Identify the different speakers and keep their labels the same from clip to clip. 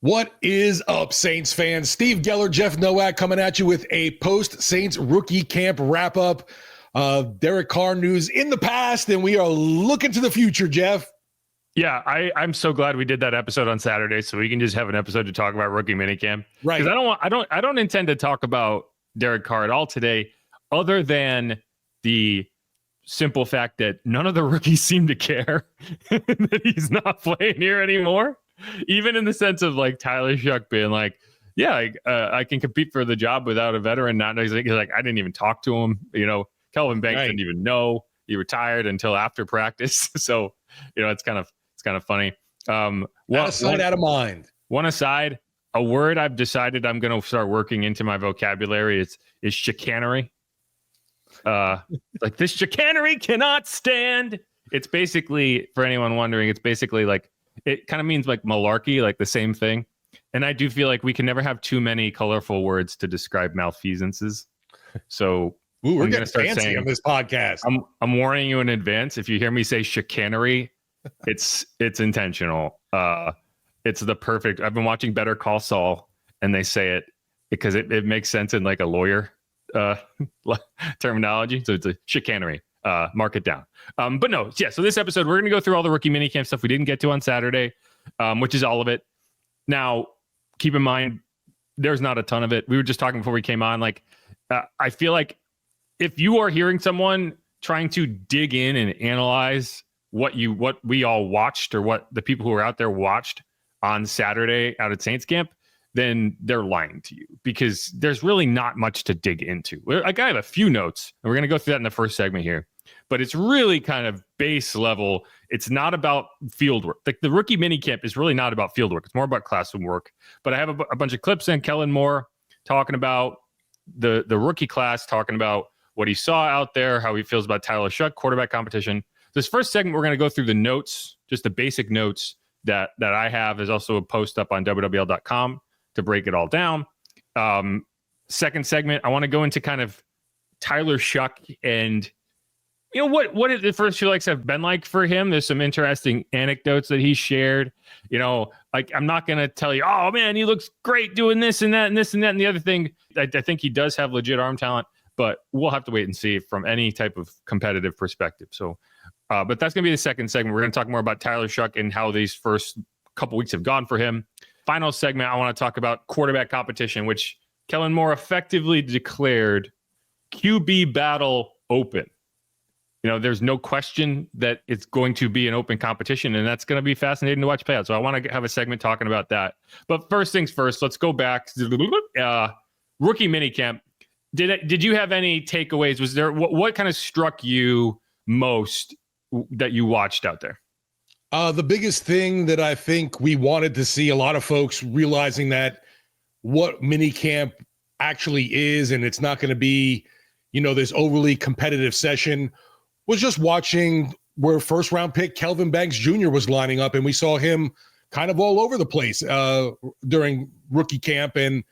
Speaker 1: What is up, Saints fans? Steve Geller, Jeff Nowak coming at you with a post-Saints rookie camp wrap-up. Derek Carr news in the past, and we are looking to the future, Jeff.
Speaker 2: Yeah, I'm so glad we did that episode on Saturday, so we can just have an episode to talk about rookie minicamp.
Speaker 1: Right.
Speaker 2: Because I don't intend to talk about Derek Carr at all today, other than the simple fact that none of the rookies seem to care that he's not playing here anymore. Even in the sense of like Tyler Shough being like, yeah, I can compete for the job without a veteran. Not he's like, I didn't even talk to him. You know, Kelvin Banks didn't even know he retired until after practice. So, you know, it's kind of funny. Out
Speaker 1: of sight, out of mind.
Speaker 2: One aside, a word I've decided I'm going to start working into my vocabulary is chicanery. Like this chicanery cannot stand. It's basically, for anyone wondering, it's basically like, it kind of means like malarkey, like the same thing. And I do feel like we can never have too many colorful words to describe malfeasances. So
Speaker 1: we're going to start fancy on this podcast.
Speaker 2: I'm warning you in advance. If you hear me say chicanery, it's intentional. It's the perfect. I've been watching Better Call Saul, and they say it because it makes sense in like a lawyer terminology. So it's a chicanery. Mark it down. But no, yeah. So this episode, we're going to go through all the rookie minicamp stuff we didn't get to on Saturday, which is all of it. Now, keep in mind, there's not a ton of it. We were just talking before we came on. Like, I feel like if you are hearing someone trying to dig in and analyze what we all watched or what the people who were out there watched on Saturday out at Saints camp, then they're lying to you because there's really not much to dig into. Like, I have a few notes, and we're going to go through that in the first segment here, but it's really kind of base level. It's not about field work. Like the rookie minicamp is really not about field work. It's more about classroom work. But I have a bunch of clips in Kellen Moore talking about the rookie class, talking about what he saw out there, how he feels about Tyler Shough, quarterback competition. This first segment, we're going to go through the notes, just the basic notes that I have. There's also a post up on WWL.com to break it all down. Second segment, I want to go into kind of Tyler Shough and, you know, what the first few likes have been like for him. There's some interesting anecdotes that he shared. You know, like I'm not going to tell you, oh man, he looks great doing this and that and this and that and the other thing. I think he does have legit arm talent, but we'll have to wait and see from any type of competitive perspective. So, but that's going to be the second segment. We're going to talk more about Tyler Shough and how these first couple weeks have gone for him. Final segment, I want to talk about quarterback competition, which Kellen Moore effectively declared QB battle open. You know, there's no question that it's going to be an open competition, and that's going to be fascinating to watch play out. So I want to have a segment talking about that. But first things first, let's go back to rookie minicamp. Did you have any takeaways? Was there what kind of struck you most that you watched out there?
Speaker 1: The biggest thing that I think we wanted to see, a lot of folks realizing that what minicamp actually is, and it's not going to be, you know, this overly competitive session, was just watching where first round pick Kelvin Banks Jr. was lining up, and we saw him kind of all over the place during rookie camp. And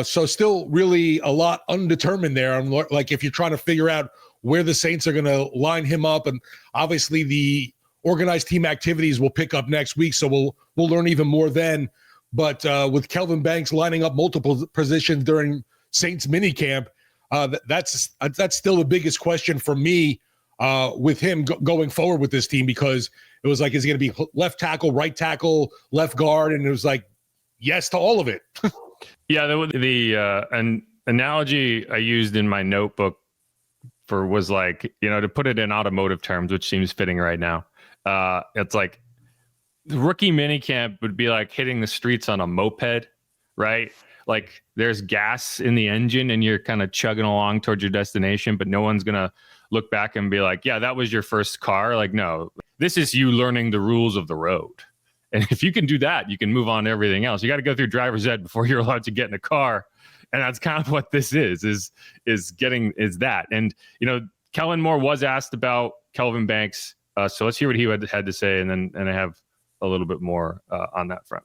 Speaker 1: so still really a lot undetermined there. Like if you're trying to figure out where the Saints are going to line him up, and obviously the organized team activities will pick up next week, so we'll learn even more then. But with Kelvin Banks lining up multiple positions during Saints minicamp, that's still the biggest question for me with him going forward with this team, because it was like, is he going to be left tackle, right tackle, left guard? And it was like, yes to all of it.
Speaker 2: Yeah, an analogy I used in my notebook was like, you know, to put it in automotive terms, which seems fitting right now. It's like the rookie minicamp would be like hitting the streets on a moped, right? Like there's gas in the engine and you're kind of chugging along towards your destination, but no one's going to look back and be like, yeah, that was your first car. Like, no, this is you learning the rules of the road. And if you can do that, you can move on to everything else. You got to go through driver's ed before you're allowed to get in a car. And that's kind of what this is that. And, you know, Kellen Moore was asked about Kelvin Banks. So let's hear what he had to say. And I have a little bit more on that front.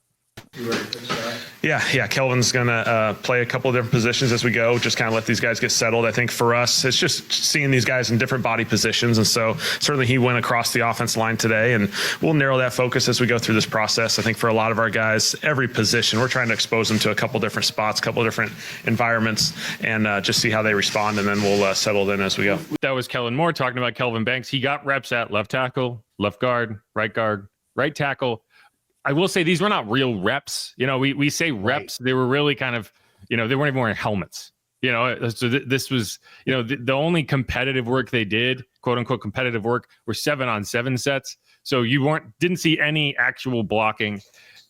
Speaker 3: You ready for this guy? Yeah. Kelvin's going to play a couple of different positions as we go, just kind of let these guys get settled. I think for us, it's just seeing these guys in different body positions. And so certainly he went across the offense line today, and we'll narrow that focus as we go through this process. I think for a lot of our guys, every position, we're trying to expose them to a couple different spots, a couple different environments, and just see how they respond, and then we'll settle in as we go.
Speaker 2: That was Kellen Moore talking about Kelvin Banks. He got reps at left tackle, left guard, right tackle. I will say these were not real reps. We say reps. Right. They were really kind of, they weren't even wearing helmets. So this was, the only competitive work they did, quote unquote competitive work, were 7-on-7 sets. So you didn't see any actual blocking.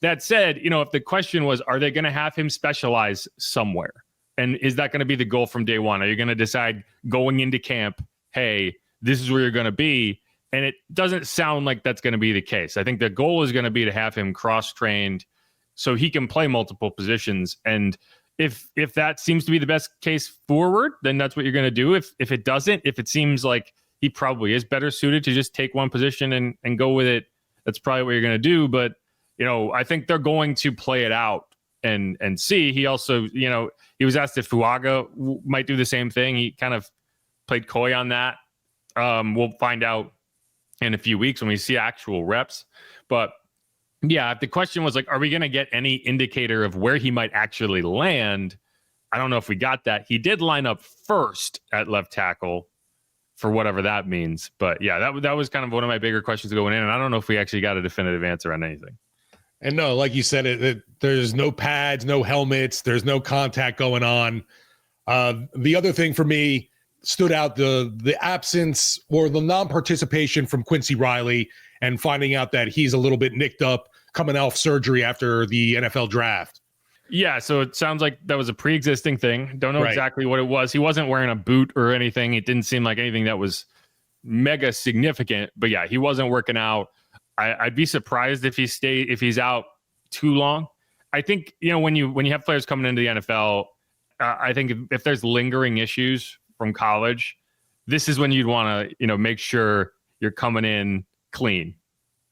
Speaker 2: That said, if the question was, are they going to have him specialize somewhere? And is that going to be the goal from day one? Are you going to decide going into camp, hey, this is where you're going to be? And it doesn't sound like that's going to be the case. I think the goal is going to be to have him cross-trained so he can play multiple positions. And if that seems to be the best case forward, then that's what you're going to do. If it doesn't, if it seems like he probably is better suited to just take one position and go with it, that's probably what you're going to do. But, I think they're going to play it out and see. He also, he was asked if Fuaga might do the same thing. He kind of played coy on that. We'll find out in a few weeks when we see actual reps. But yeah, if the question was like, are we going to get any indicator of where he might actually land? I don't know if we got that. He did line up first at left tackle for whatever that means. But yeah, that was kind of one of my bigger questions going in. And I don't know if we actually got a definitive answer on anything.
Speaker 1: And no, like you said, there's no pads, no helmets, there's no contact going on. The other thing for me stood out, the absence or the non-participation from Quincy Riley, and finding out that he's a little bit nicked up coming off surgery after the NFL draft.
Speaker 2: Yeah, so it sounds like that was a pre-existing thing. Don't know exactly what it was. He wasn't wearing a boot or anything. It didn't seem like anything that was mega significant. But yeah, he wasn't working out. I'd be surprised if he's out too long. I think, when you have players coming into the NFL, I think if there's lingering issues from college, this is when you'd want to, make sure you're coming in clean.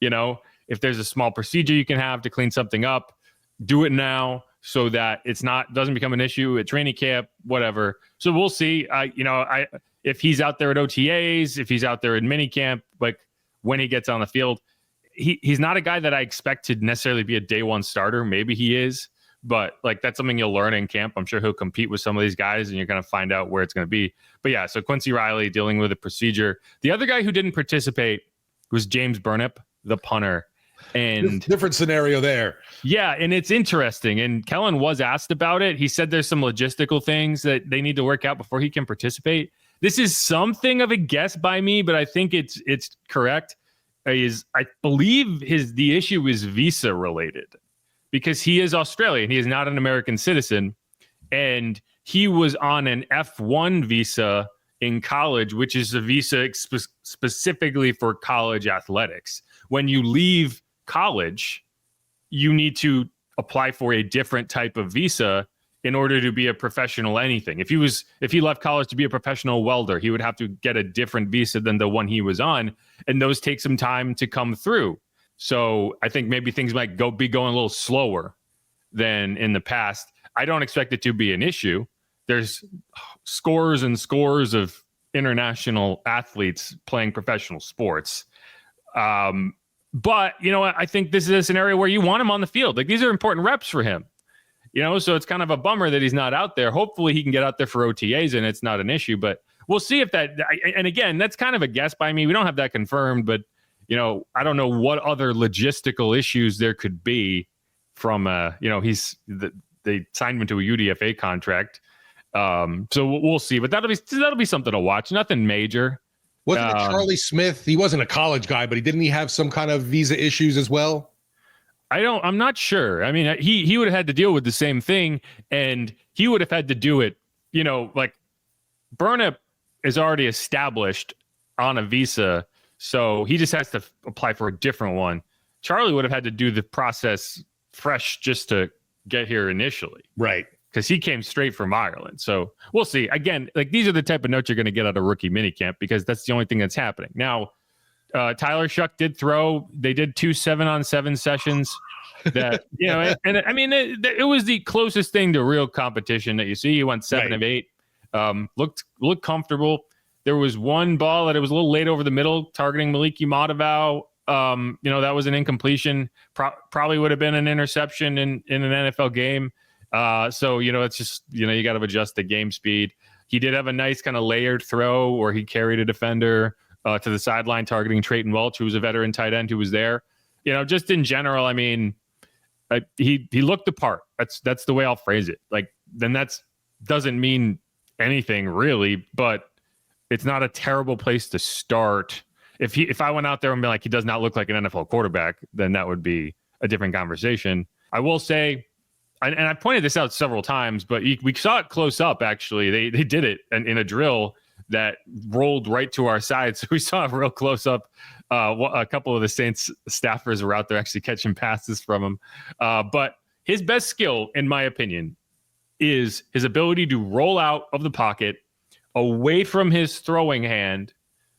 Speaker 2: If there's a small procedure you can have to clean something up, do it now so that doesn't become an issue at training camp, whatever. So we'll see. If he's out there at OTAs, if he's out there in minicamp, like when he gets on the field, he's not a guy that I expect to necessarily be a day one starter. Maybe he is, but like that's something you'll learn in camp. I'm sure he'll compete with some of these guys, and you're going to find out where it's going to be. But yeah, so Quincy Riley dealing with a procedure. The other guy who didn't participate was James Burnip, the punter. And
Speaker 1: different scenario there.
Speaker 2: Yeah, and it's interesting. And Kellen was asked about it. He said there's some logistical things that they need to work out before he can participate. This is something of a guess by me, but I think it's correct. I believe the issue is visa related, because he is Australian. He is not an American citizen. And he was on an F1 visa in college, which is a visa specifically for college athletics. When you leave college, you need to apply for a different type of visa in order to be a professional anything. If he left college to be a professional welder, he would have to get a different visa than the one he was on, and those take some time to come through. So I think maybe things might be going a little slower than in the past. I don't expect it to be an issue. There's scores and scores of international athletes playing professional sports. But, I think this is a scenario where you want him on the field. Like, these are important reps for him. So it's kind of a bummer that he's not out there. Hopefully he can get out there for OTAs and it's not an issue, but we'll see if that, and again, that's kind of a guess by me. We don't have that confirmed, but I don't know what other logistical issues there could be from, they signed him to a UDFA contract. So we'll see, but that'll be something to watch. Nothing major.
Speaker 1: Wasn't it Charlie Smith? He wasn't a college guy, but didn't he have some kind of visa issues as well?
Speaker 2: I'm not sure. I mean, he would have had to deal with the same thing, and he would have had to do it, like Burnip is already established on a visa, so he just has to apply for a different one. Charlie would have had to do the process fresh just to get here initially.
Speaker 1: Right.
Speaker 2: Because he came straight from Ireland. So we'll see. Again, like these are the type of notes you're going to get out of rookie minicamp, because that's the only thing that's happening. Now, Tyler Shough did throw. They did 2 7-on-7 sessions. that, and I mean, it was the closest thing to real competition that you see. He went 7 of 8, looked comfortable. There was one ball that it was a little late over the middle, targeting Maliki Matavao. That was an incompletion. Probably would have been an interception in an NFL game. So it's just, you got to adjust the game speed. He did have a nice kind of layered throw where he carried a defender to the sideline, targeting Trayton Welch, who was a veteran tight end who was there. Just in general, I mean, he looked the part. That's the way I'll phrase it. Like, then doesn't mean anything really, but it's not a terrible place to start. If I went out there and be like, he does not look like an NFL quarterback, then that would be a different conversation. I will say, and I pointed this out several times, but we saw it close up. Actually, they did it in a drill that rolled right to our side, so we saw a real close up. A couple of the Saints staffers were out there actually catching passes from him. But his best skill, in my opinion, is his ability to roll out of the pocket, away from his throwing hand,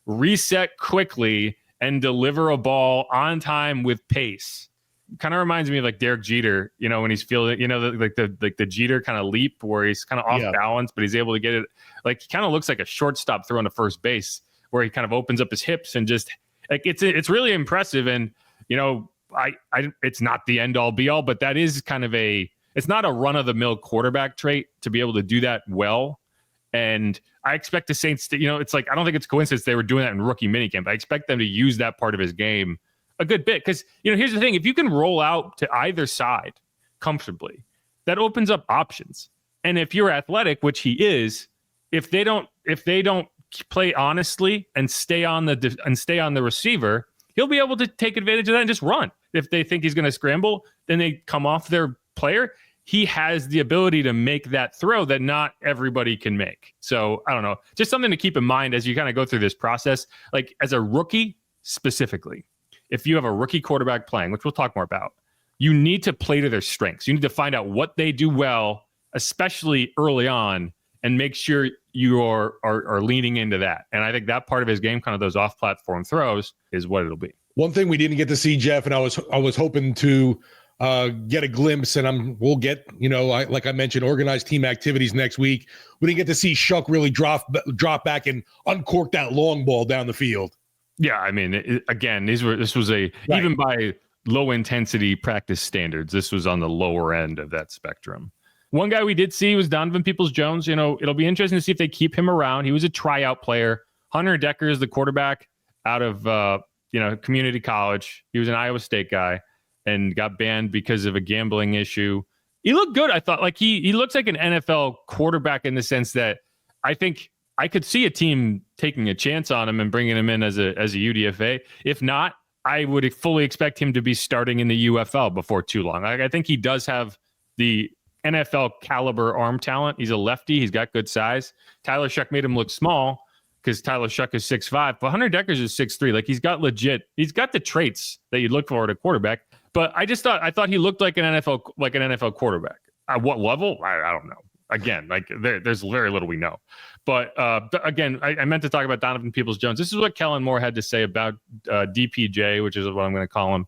Speaker 2: reset quickly, and deliver a ball on time with pace. Kind of reminds me of like Derek Jeter, when he's fielding, the Jeter kind of leap where he's kind of off balance, but he's able to get it. Like, he kind of looks like a shortstop throwing to first base, where he kind of opens up his hips and just like it's really impressive. And it's not the end all be all, but that is kind of it's not a run of the mill quarterback trait to be able to do that well. And I expect the Saints to, it's like, I don't think it's coincidence they were doing that in rookie minicamp. I expect them to use that part of his game a good bit. Because, here's the thing. If you can roll out to either side comfortably, that opens up options. And if you're athletic, which he is, if they don't play honestly and stay on the receiver, he'll be able to take advantage of that and just run. If they think he's going to scramble, then they come off their player. He has the ability to make that throw that not everybody can make. So I don't know, just something to keep in mind as you kind of go through this process. Like, as a rookie specifically, if you have a rookie quarterback playing, which we'll talk more about, you need to play to their strengths. You need to find out what they do well, especially early on, and make sure you are leaning into that. And I think that part of his game, kind of those off-platform throws, is what it'll be.
Speaker 1: One thing we didn't get to see, Jeff, and I was hoping to get a glimpse, and we'll get, like I mentioned, organized team activities next week. We didn't get to see Shough really drop back and uncork that long ball down the field.
Speaker 2: Yeah, I mean, again, this was right. Even by low intensity practice standards, this was on the lower end of that spectrum. One guy we did see was Donovan Peoples-Jones. It'll be interesting to see if they keep him around. He was a tryout player. Hunter Decker is the quarterback out of community college. He was an Iowa State guy and got banned because of a gambling issue. He looked good. I thought, like, he looks like an NFL quarterback in the sense that I think I could see a team taking a chance on him and bringing him in as a UDFA. If not, I would fully expect him to be starting in the UFL before too long. I think he does have the NFL caliber arm talent. He's a lefty. He's got good size. Tyler Shough made him look small because Tyler Shough is 6'5", but Hunter Deckers is 6'3". Like, he's got the traits that you'd look for at a quarterback. But I thought he looked like an NFL quarterback. At what level? I don't know. Again, like, there's very little we know. But again, I meant to talk about Donovan Peoples-Jones. This is what Kellen Moore had to say about DPJ, which is what I'm going to call him,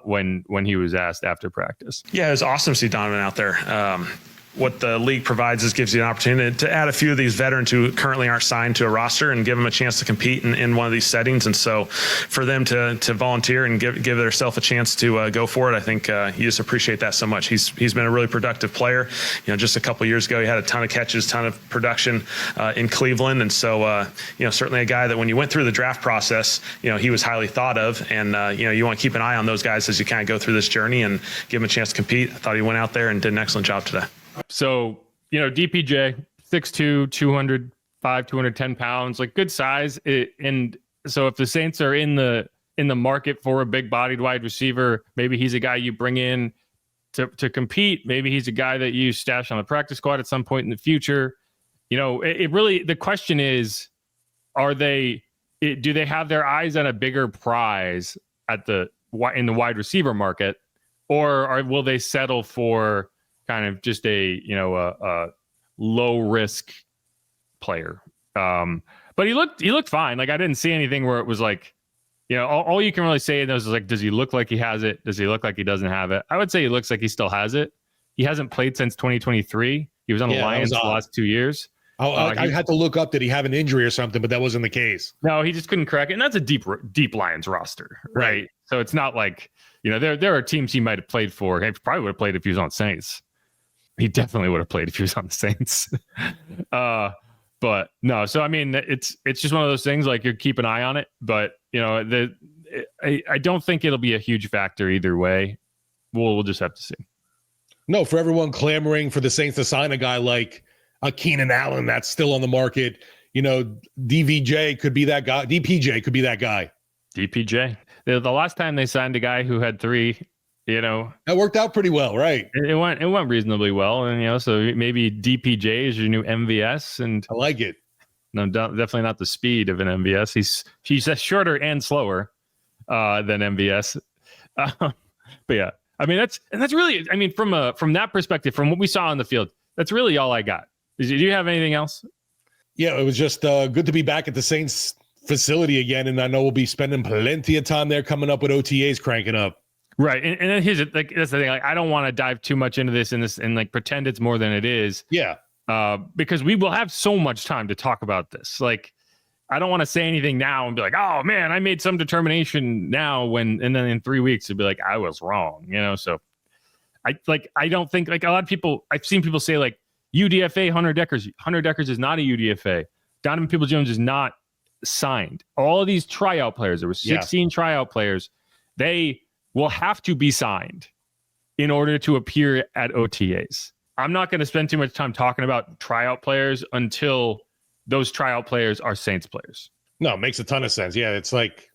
Speaker 2: when he was asked after practice.
Speaker 3: Yeah, it was awesome to see Donovan out there. What the league provides is gives you an opportunity to add a few of these veterans who currently aren't signed to a roster and give them a chance to compete in one of these settings. And so for them to volunteer and give themselves a chance to go for it, I think you just appreciate that so much. He's been a really productive player. Just a couple of years ago, he had a ton of catches, ton of production in Cleveland. And so, certainly a guy that when you went through the draft process, he was highly thought of. And, you want to keep an eye on those guys as you kind of go through this journey and give him a chance to compete. I thought he went out there and did an excellent job today.
Speaker 2: So, DPJ, 6'2", 205, 210 pounds, like, good size. And so if the Saints are in the market for a big-bodied wide receiver, maybe he's a guy you bring in to compete. Maybe he's a guy that you stash on the practice squad at some point in the future. It really, the question is, do they have their eyes on a bigger prize in the wide receiver market, or will they settle for kind of just a low risk player? But he looked fine. Like, I didn't see anything where it was like, all you can really say in those is like, does he look like he has it? Does he look like he doesn't have it? I would say he looks like he still has it. He hasn't played since 2023. He was on the Lions the last 2 years.
Speaker 1: I had to look up, did he have an injury or something, but that wasn't the case.
Speaker 2: No, he just couldn't crack it. And that's a deep Lions roster, right? So it's not like, there are teams he might have played for. He probably would have played if he was on Saints. He definitely would have played if he was on the Saints. But no, so I mean, it's just one of those things, like, you keep an eye on it, but I don't think it'll be a huge factor either way. We'll just have to see.
Speaker 1: No, for everyone clamoring for the Saints to sign a guy like a Keenan Allen that's still on the market, DVJ could be that guy. DPJ could be that guy.
Speaker 2: DPJ. The last time they signed a guy who had 3, that
Speaker 1: worked out pretty well, right?
Speaker 2: It went reasonably well, and so maybe DPJ is your new MVS, and
Speaker 1: I like it.
Speaker 2: No, definitely not the speed of an MVS. He's shorter and slower than MVS. But yeah, I mean that's really, I mean, from that perspective, from what we saw on the field, that's really all I got. Do you have anything else?
Speaker 1: Yeah, it was just good to be back at the Saints facility again, and I know we'll be spending plenty of time there coming up with OTAs cranking up.
Speaker 2: Right, and then here's that's the thing. Like, I don't want to dive too much into this and like pretend it's more than it is.
Speaker 1: Yeah.
Speaker 2: Because we will have so much time to talk about this. Like, I don't want to say anything now and be like, oh man, I made some determination now, and then in 3 weeks it'd be like, I was wrong, So I don't think, like, a lot of people, I've seen people say like UDFA Hunter Deckers is not a UDFA. Donovan Peoples-Jones is not signed. All of these tryout players, there were 16 tryout players, they will have to be signed in order to appear at OTAs. I'm not going to spend too much time talking about tryout players until those tryout players are Saints players.
Speaker 1: No, it makes a ton of sense. Yeah, it's like,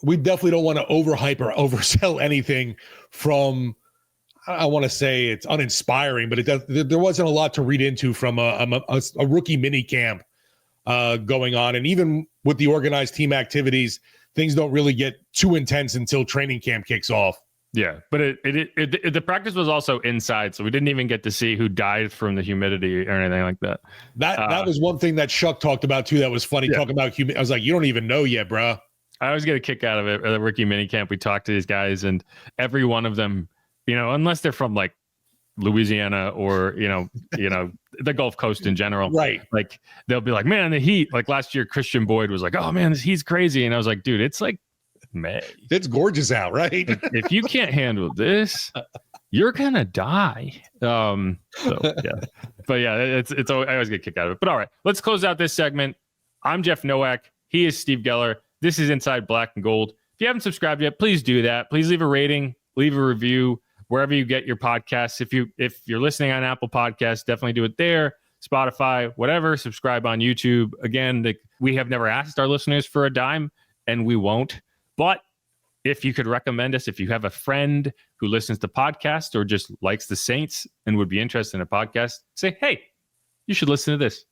Speaker 1: we definitely don't want to overhype or oversell anything from, I want to say it's uninspiring, but there wasn't a lot to read into from a rookie mini camp going on. And even with the organized team activities, things don't really get too intense until training camp kicks off.
Speaker 2: Yeah, but the practice was also inside, so we didn't even get to see who died from the humidity or anything like that.
Speaker 1: That was one thing that Shough talked about too. That was funny, talking about humidity. I was like, you don't even know yet, bro.
Speaker 2: I always get a kick out of it. At the rookie minicamp, we talk to these guys, and every one of them, unless they're from like Louisiana or the Gulf Coast in general,
Speaker 1: right? Like,
Speaker 2: they'll be like, man, the heat. Like last year, Christian Boyd was like, oh man, this heat's crazy, and I was like, dude, it's like May.
Speaker 1: It's gorgeous out, right?
Speaker 2: If you can't handle this, you're gonna die. So yeah, but yeah, it's. I always get a kick out of it. But all right, let's close out this segment. I'm Jeff Nowak. He is Steve Geller. This is Inside Black and Gold. If you haven't subscribed yet, please do that. Please leave a rating, leave a review wherever you get your podcasts. If you're listening on Apple Podcasts, definitely do it there. Spotify, whatever. Subscribe on YouTube. Again, we have never asked our listeners for a dime, and we won't. But if you could recommend us, if you have a friend who listens to podcasts or just likes the Saints and would be interested in a podcast, say, hey, you should listen to this.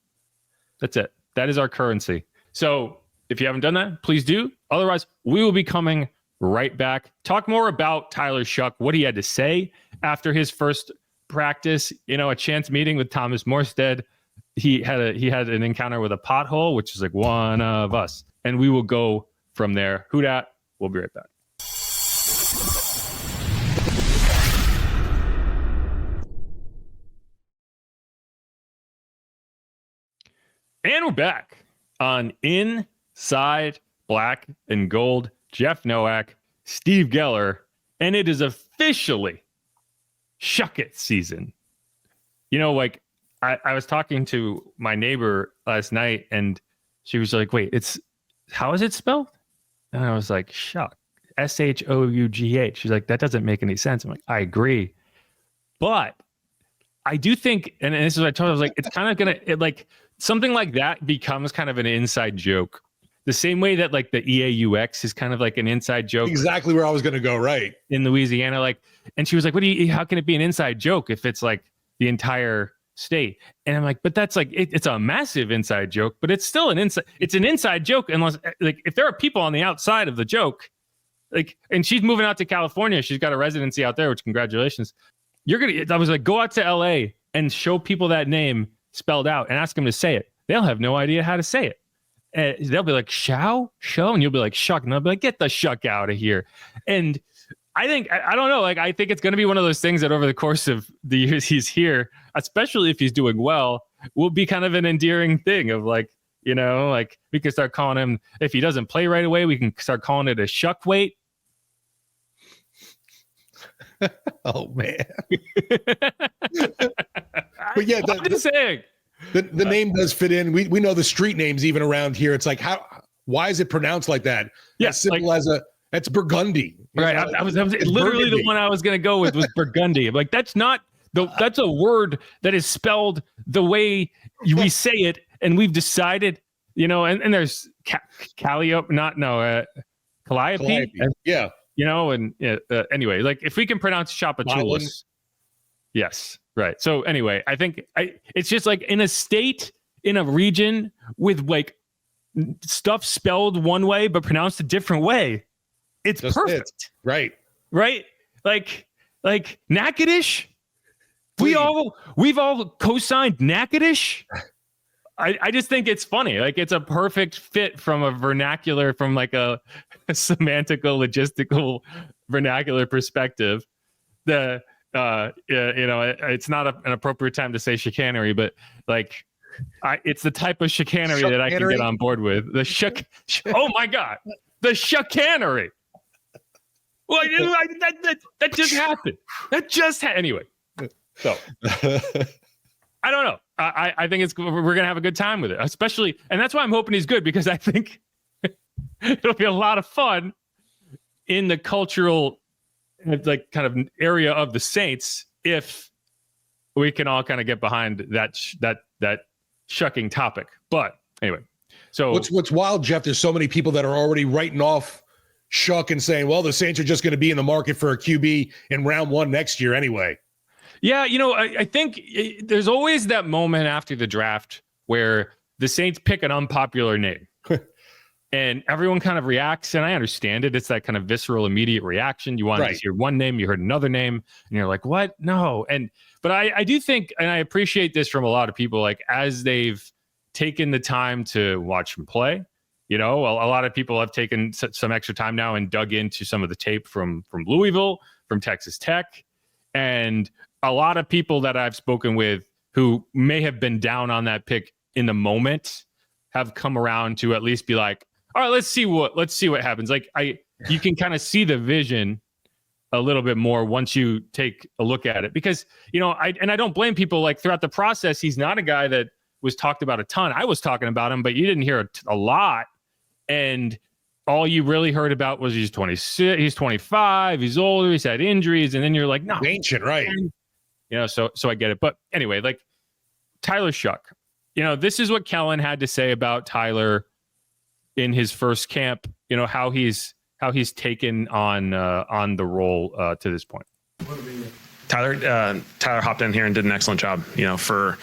Speaker 2: That's it. That is our currency. So if you haven't done that, please do. Otherwise, we will be coming right back. Talk more about Tyler Shough, what he had to say after his first practice, a chance meeting with Thomas Morstead. He had an encounter with a pothole, which is like one of us. And we will go from there. Who dat? We'll be right back. And we're back on Inside Black and Gold. Jeff Nowak, Steve Geller, and it is officially Shuck It season. I was talking to my neighbor last night, and she was like, wait, how is it spelled? And I was like, Shuck, Shough. She's like, that doesn't make any sense. I'm like, I agree. But I do think, and this is what I told her, I was like, it's kind of going to, something like that becomes kind of an inside joke. The same way that like the EAUX is kind of like an inside joke.
Speaker 1: Exactly where I was going to go, right?
Speaker 2: In Louisiana. And she was like, how can it be an inside joke if it's like the entire state? And I'm like, but that's like, it's a massive inside joke, but it's still it's an inside joke unless if there are people on the outside of the joke, and she's moving out to California. She's got a residency out there, which congratulations. I was like, go out to LA and show people that name spelled out and ask them to say it. They'll have no idea how to say it. they'll be like, Shough, and you'll be like, Shuck, and they'll be like, get the Shuck out of here. And I think, I don't know, like, I think it's going to be one of those things that over the course of the years he's here, especially if he's doing well, will be kind of an endearing thing of like, like we can start calling him, if he doesn't play right away, we can start calling it a Shuck weight.
Speaker 1: Oh man. But yeah,
Speaker 2: I'm just saying.
Speaker 1: The name does fit in. We know the street names even around here. It's like, why is it pronounced like that?
Speaker 2: Yeah,
Speaker 1: as simple as that's Burgundy.
Speaker 2: Right. I was literally Burgundy. The one I was going to go with was Burgundy. Like, that's a word that is spelled the way we say it. And we've decided, and there's Calliope.
Speaker 1: Yeah.
Speaker 2: Anyway, like if we can pronounce Chapachoulos. Yes. Right. So anyway, I think it's just like in a state, in a region with like stuff spelled one way, but pronounced a different way. It's just perfect.
Speaker 1: Right.
Speaker 2: Like Natchitoches. We've all co-signed Natchitoches. I just think it's funny. Like it's a perfect fit from a vernacular, from like a semantical, logistical vernacular perspective. It's not an appropriate time to say chicanery, but like it's the type of chicanery that I can get on board with. Oh my God, the chicanery. Well, that just happened. Anyway. So I don't know. I think we're gonna have a good time with it, especially, and that's why I'm hoping he's good, because I think it'll be a lot of fun in the cultural like kind of area of the Saints if we can all kind of get behind that shucking topic. But anyway, so
Speaker 1: what's wild, Jeff? There's so many people that are already writing off Shuck and saying, well, the Saints are just going to be in the market for a QB in round 1 next year anyway.
Speaker 2: Yeah, I think there's always that moment after the draft where the Saints pick an unpopular name. And everyone kind of reacts, and I understand it. It's that kind of visceral, immediate reaction. You wanted to hear one name, you heard another name, and you're like, what? No. But I do think, and I appreciate this from a lot of people, like as they've taken the time to watch him play, a lot of people have taken some extra time now and dug into some of the tape from Louisville, from Texas Tech. And a lot of people that I've spoken with who may have been down on that pick in the moment have come around to at least be like, all right, let's see what happens. Like you can kind of see the vision a little bit more once you take a look at it, because, I don't blame people. Like throughout the process, he's not a guy that was talked about a ton. I was talking about him, but you didn't hear a lot. And all you really heard about was he's 26, he's 25, he's older, he's had injuries. And then you're like, no,
Speaker 1: ancient, right.
Speaker 2: So I get it. But anyway, like Tyler Shough, this is what Kellen had to say about Tyler in his first camp, how he's taken on the role to this point.
Speaker 3: Tyler hopped in here and did an excellent job. For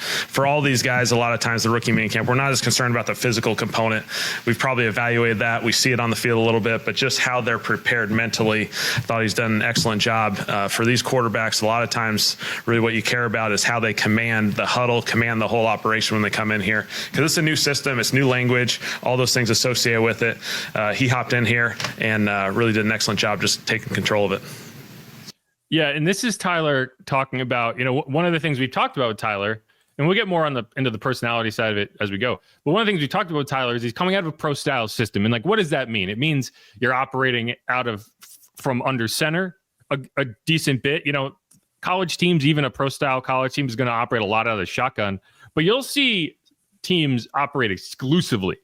Speaker 3: all these guys, a lot of times the rookie minicamp, we're not as concerned about the physical component. We've probably evaluated that. We see it on the field a little bit, but just how they're prepared mentally, I thought he's done an excellent job. For these quarterbacks, a lot of times, really what you care about is how they command the huddle, command the whole operation when they come in here. Because it's a new system, it's new language, all those things associated with it. He hopped in here and really did an excellent job just taking control of it.
Speaker 2: Yeah, and this is Tyler talking about, one of the things we've talked about with Tyler, and we'll get more into the personality side of it as we go. But one of the things we talked about with Tyler is he's coming out of a pro style system. And like, what does that mean? It means you're operating from under center a decent bit. College teams, even a pro style college team, is going to operate a lot out of the shotgun. But you'll see teams operate exclusively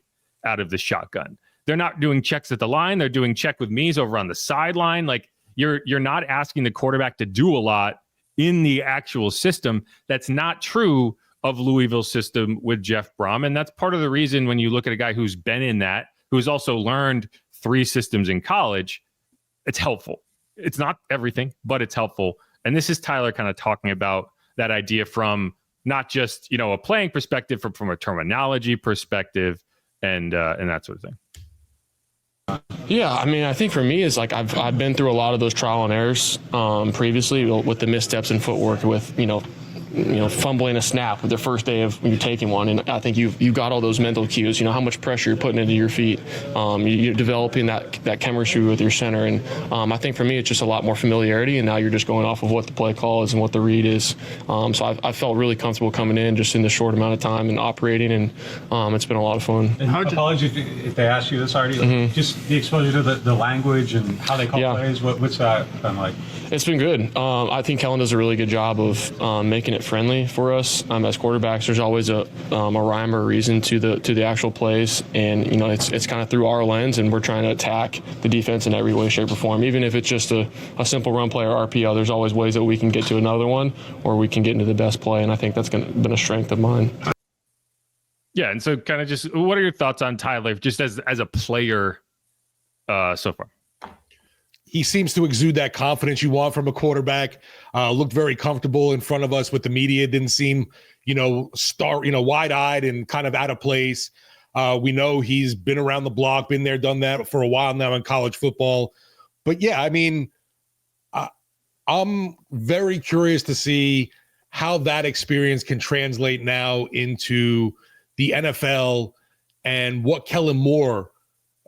Speaker 2: out of the shotgun. They're not doing checks at the line. They're doing check with me's over on the sideline. Like, You're not asking the quarterback to do a lot in the actual system. That's not true of Louisville's system with Jeff Brom. And that's part of the reason when you look at a guy who's been in that, who's also learned 3 systems in college, it's helpful. It's not everything, but it's helpful. And this is Tyler kind of talking about that idea from not just, a playing perspective, from a terminology perspective and that sort of thing.
Speaker 4: Yeah, I mean, I think for me is like I've been through a lot of those trial and errors previously with the missteps in footwork, with fumbling a snap with their first day of you taking one. And I think you've got all those mental cues, how much pressure you're putting into your feet. You're developing that chemistry with your center. And I think for me, it's just a lot more familiarity. And now you're just going off of what the play call is and what the read is. So I felt really comfortable coming in just in the short amount of time and operating. And it's been a lot of fun.
Speaker 5: And apologies if they asked you this already. Just the exposure to the language and how they call plays. What's that been like?
Speaker 4: It's been good. I think Kellen does a really good job of making it friendly for us. As quarterbacks, there's always a rhyme or a reason to the actual plays, and it's kind of through our lens, and we're trying to attack the defense in every way, shape, or form. Even if it's just a simple run play or RPO, there's always ways that we can get to another one, or we can get into the best play, and I think that's been a strength of mine.
Speaker 2: Yeah, and so kind of just what are your thoughts on Tyler, just as a player so far?
Speaker 1: He seems to exude that confidence you want from a quarterback. Looked very comfortable in front of us with the media. Didn't seem, wide-eyed and kind of out of place. We know he's been around the block, been there, done that for a while now in college football. But yeah, I mean, I'm very curious to see how that experience can translate now into the NFL and what Kellen Moore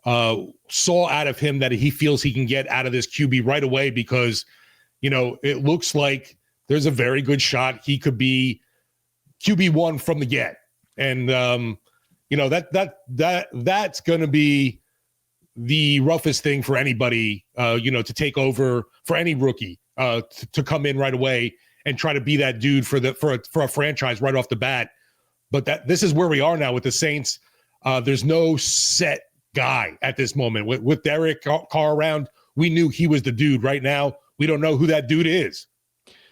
Speaker 1: saw out of him that he feels he can get out of this QB right away, because, it looks like there's a very good shot he could be QB1 from the get. And, that's going to be the roughest thing for anybody, to take over for any rookie to come in right away and try to be that dude for a franchise right off the bat. But this is where we are now with the Saints. There's no set guy at this moment. With Derek Carr around, we knew he was the dude. Right now, we don't know who that dude is.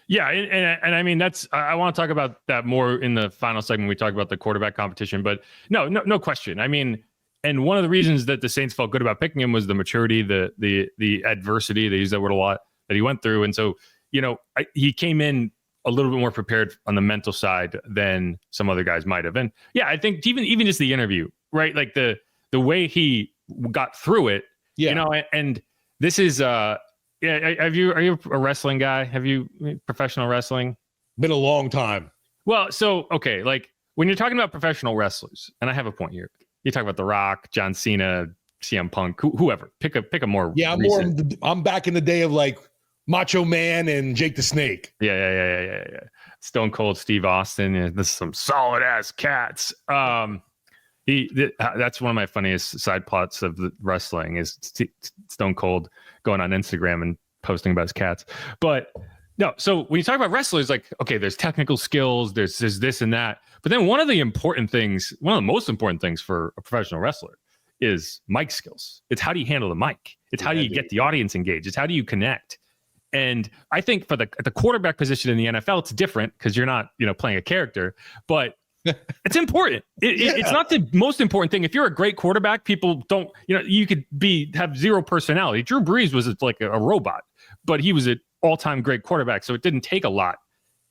Speaker 2: Yeah, and I mean, I want to talk about that more in the final segment. We talk about the quarterback competition, but no question. I mean, and one of the reasons that the Saints felt good about picking him was the maturity, the adversity, they use that word a lot, that he went through. And so, he came in a little bit more prepared on the mental side than some other guys might have. And yeah, I think even just the interview, right? Like the way he got through it, and this is, are you a wrestling guy? Have you professional wrestling?
Speaker 1: Been a long time.
Speaker 2: Well, so, okay. Like when you're talking about professional wrestlers, and I have a point here, you talk about The Rock, John Cena, CM Punk, whoever, pick a more.
Speaker 1: Yeah. I'm back in the day of like Macho Man and Jake the Snake.
Speaker 2: Yeah. Stone Cold Steve Austin. This is some solid ass cats. That's one of my funniest side plots of the wrestling is Stone Cold going on Instagram and posting about his cats. But no, so when you talk about wrestlers, like, okay, there's technical skills, there's this and that. But then one of the most important things for a professional wrestler is mic skills. It's how do you handle the mic? It's how do you get the audience engaged? It's how do you connect? And I think for the quarterback position in the NFL, it's different because you're not, playing a character, but it's important. It's not the most important thing. If you're a great quarterback, people don't, you could have zero personality. Drew Brees was like a robot, but he was an all-time great quarterback. So it didn't take a lot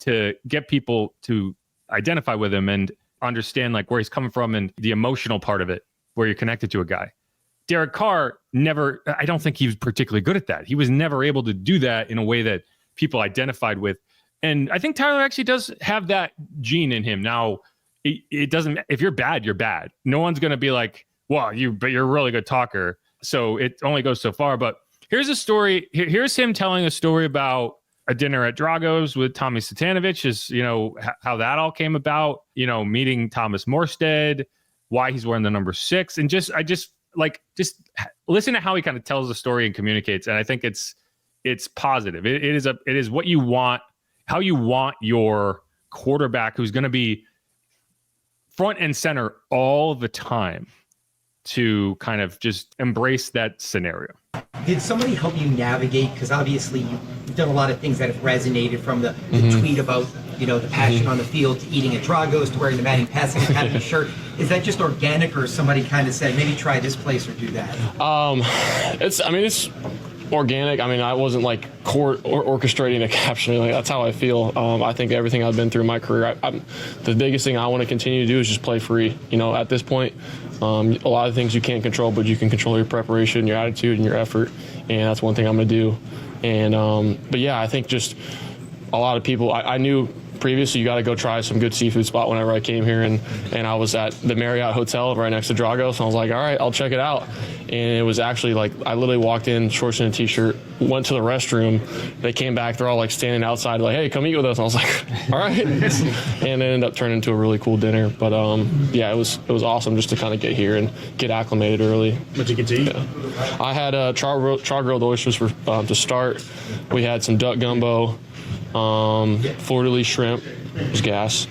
Speaker 2: to get people to identify with him and understand like where he's coming from and the emotional part of it, where you're connected to a guy. Derek Carr I don't think he was particularly good at that. He was never able to do that in a way that people identified with. And I think Tyler actually does have that gene in him. Now, it doesn't, if you're bad, you're bad. No one's going to be like, well, but you're a really good talker. So it only goes so far. But here's a story. Here's him telling a story about a dinner at Drago's with Tommy Satanovich, is, how that all came about, meeting Thomas Morstead, why he's wearing the number 6. And just listen to how he kind of tells the story and communicates. And I think it's positive. It is what you want, how you want your quarterback who's going to be front and center all the time to kind of just embrace that scenario.
Speaker 6: Did somebody help you navigate? Because obviously you've done a lot of things that have resonated, from the tweet about, the passion on the field, to eating at Drago's, to wearing the Manning Passing Academy shirt. Is that just organic, or somebody kind of said, maybe try this place or do that? It's organic. I wasn't like orchestrating a caption. Like, that's how I feel. I think everything I've been through in my career, the biggest thing I want to continue to do is just play free. At this point, a lot of things you can't control, but you can control your preparation, your attitude, and your effort. And that's one thing I'm going to do. And but yeah, I think just a lot of people, I knew
Speaker 4: previously you got to go try some good seafood spot whenever I came here, and I was at the Marriott Hotel right next to Dragos, and I was like, all right, I'll check it out. And it was actually like I literally walked in, shorts and a t-shirt, went to the restroom. They came back, they're all like standing outside, like, hey, come eat with us. And I was like, all right. And it ended up turning into a really cool dinner. But yeah, it was awesome just to kind of get here and get acclimated early.
Speaker 7: What'd you get to eat?
Speaker 4: Yeah. I had char grilled oysters for to start. We had some duck gumbo, fleur-de-lis shrimp, was gas,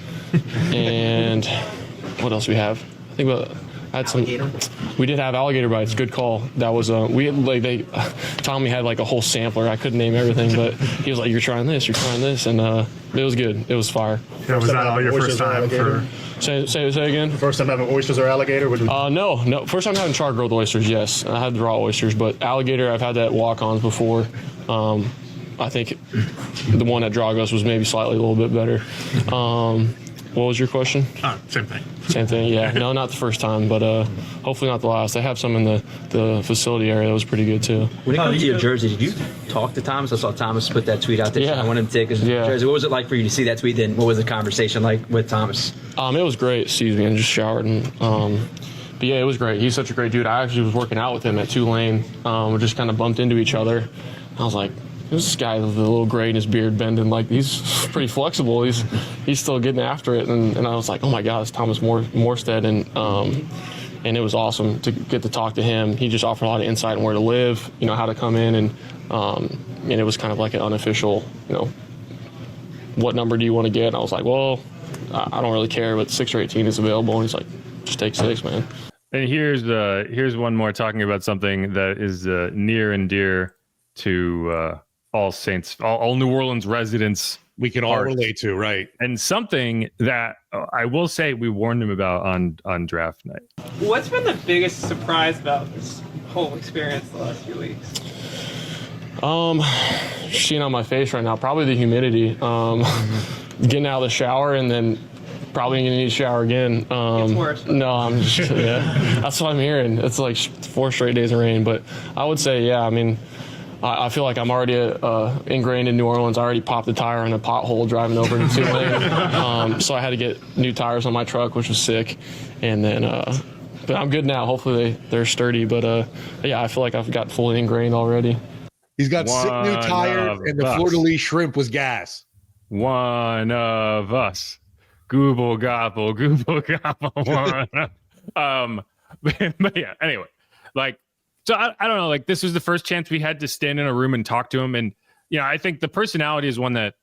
Speaker 4: and what else we have? I think I had some. We did have alligator bites. Good call. That was Tommy had like a whole sampler. I couldn't name everything, but he was like, "You're trying this, and it was good. It was fire."
Speaker 3: Yeah, was that all your first time for?
Speaker 4: Say again.
Speaker 7: First time having oysters or alligator?
Speaker 4: No. First time having char grilled oysters. Yes, I had the raw oysters, but alligator I've had that at walk-ons before. I think the one at Dragos was maybe slightly a little bit better. What was your question?
Speaker 7: Same thing.
Speaker 4: Same thing, yeah. No, not the first time, but hopefully not the last. They have some in the facility area that was pretty good too.
Speaker 8: When it comes to your jersey, did you talk to Thomas? I saw Thomas put that tweet out there.
Speaker 4: Yeah.
Speaker 8: I wanted to take his jersey. What was it like for you to see that tweet? Then what was the conversation like with Thomas?
Speaker 4: It was great. Excuse me, I just showered and. But yeah, it was great. He's such a great dude. I actually was working out with him at Tulane. We just kind of bumped into each other. I was like, this guy with a little gray in his beard bending, like he's pretty flexible. He's still getting after it. And I was like, oh my God, it's Thomas Morstead. And it was awesome to get to talk to him. He just offered a lot of insight on where to live, how to come in. And it was kind of like an unofficial, what number do you want to get? And I was like, well, I don't really care, but 6 or 18 is available. And he's like, just take 6, man.
Speaker 2: And here's one more talking about something that is near and dear to all Saints, all New Orleans residents.
Speaker 1: We can all relate to, right?
Speaker 2: And something that I will say we warned him about on draft night.
Speaker 9: What's been the biggest surprise about this whole experience the last few weeks?
Speaker 4: Seeing on my face right now, probably the humidity. Getting out of the shower and then probably gonna need to shower again.
Speaker 9: It's worse.
Speaker 4: No, I'm just that's what I'm hearing. It's like 4 straight days of rain, but I would say, yeah. I mean, I feel like I'm already ingrained in New Orleans. I already popped the tire in a pothole driving over to Tulane, so I had to get new tires on my truck, which was sick. And then, but I'm good now. Hopefully they're sturdy. But yeah, I feel like I've got fully ingrained already.
Speaker 1: He's got sick new tires, and the fleur-de-lis shrimp was gas.
Speaker 2: One of us. Google gobble, Google gobble. But yeah, anyway, like, so I don't know, like this was the first chance we had to stand in a room and talk to him. And, I think the personality is one that,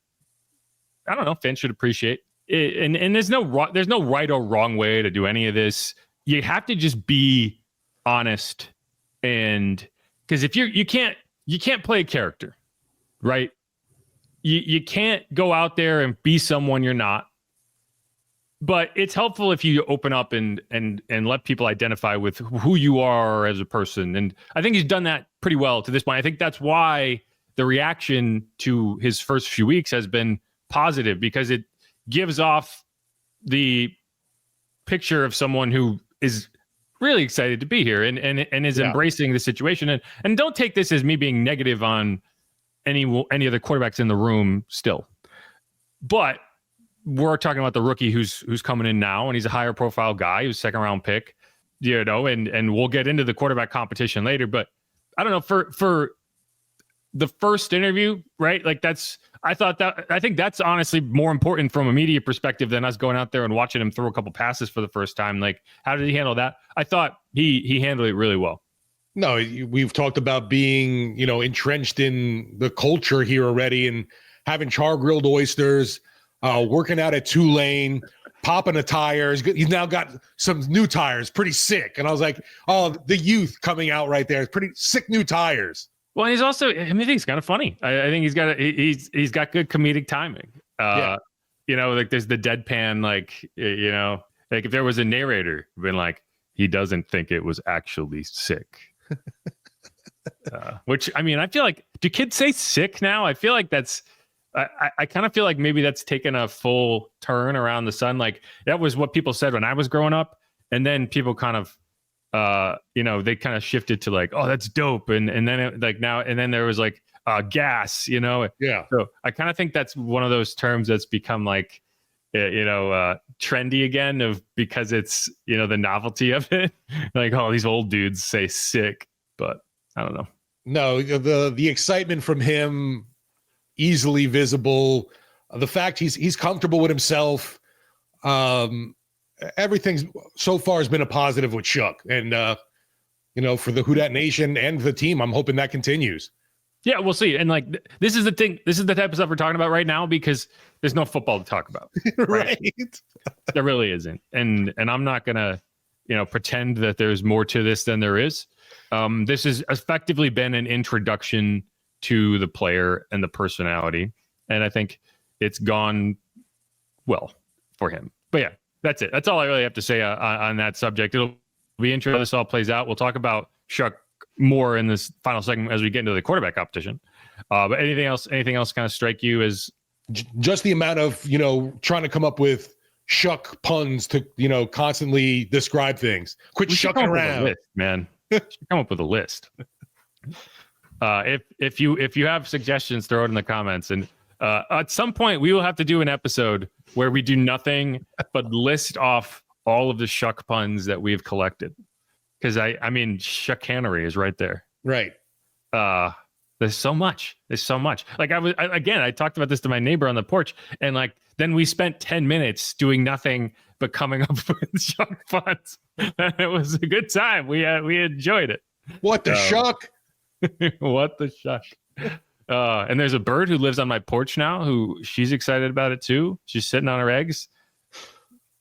Speaker 2: I don't know, fans should appreciate. And there's no right or wrong way to do any of this. You have to just be honest. And because if you can't play a character, right? You can't go out there and be someone you're not. But it's helpful if you open up and let people identify with who you are as a person. And I think he's done that pretty well to this point. I think that's why the reaction to his first few weeks has been positive, because it gives off the picture of someone who is really excited to be here and is embracing the situation. And don't take this as me being negative on any other quarterbacks in the room still. But we're talking about the rookie who's coming in now, and he's a higher profile guy. He was 2nd round pick, and we'll get into the quarterback competition later. But I don't know, for the first interview, right? Like I think that's honestly more important from a media perspective than us going out there and watching him throw a couple passes for the first time. Like, how did he handle that? I thought he handled it really well.
Speaker 1: No, we've talked about being, entrenched in the culture here already and having char grilled oysters, working out at Tulane, popping a tire. He's now got some new tires, pretty sick. And I was like, oh, the youth coming out right there. Pretty sick new tires.
Speaker 2: Well, he's also, I think he's kind of funny. I think he's got good comedic timing. Like there's the deadpan, like if there was a narrator been like, he doesn't think it was actually sick. Which, I mean, I feel like, do kids say sick now? I feel like that's, I kind of feel like maybe that's taken a full turn around the sun. Like that was what people said when I was growing up. And then people kind of, they kind of shifted to like, oh, that's dope. And then it, like now, and then there was like gas, you know?
Speaker 1: Yeah.
Speaker 2: So I kind of think that's one of those terms that's become like, trendy again because it's, the novelty of it. Like, oh, these old dudes say sick, but I don't know.
Speaker 1: No, the excitement from him easily visible. The fact he's comfortable with himself. Everything's so far has been a positive with Shough, and for the Who Dat Nation and the team, I'm hoping that continues.
Speaker 2: Yeah, we'll see. And like, this is the thing. This is the type of stuff we're talking about right now because there's no football to talk about.
Speaker 1: Right?
Speaker 2: There really isn't. And I'm not gonna, pretend that there's more to this than there is. This has effectively been an introduction to the player and the personality, and I think it's gone well for him. But yeah, that's it. That's all I really have to say on that subject. It'll be interesting how this all plays out. We'll talk about Shough more in this final segment as we get into the quarterback competition. But anything else kind of strike you as
Speaker 1: just the amount of, trying to come up with Shough puns to, constantly describe things. Quit shucking around,
Speaker 2: list, man. Come up with a list. If you have suggestions, throw it in the comments. And at some point, we will have to do an episode where we do nothing but list off all of the Shough puns that we've collected. Because I mean, Shoughanery is right there.
Speaker 1: Right.
Speaker 2: There's so much. Like I talked about this to my neighbor on the porch, and like then we spent 10 minutes doing nothing but coming up with Shough puns. It was a good time. We enjoyed it.
Speaker 1: What the Shough?
Speaker 2: What the Shough? And there's a bird who lives on my porch now who she's excited about it too. She's sitting on her eggs.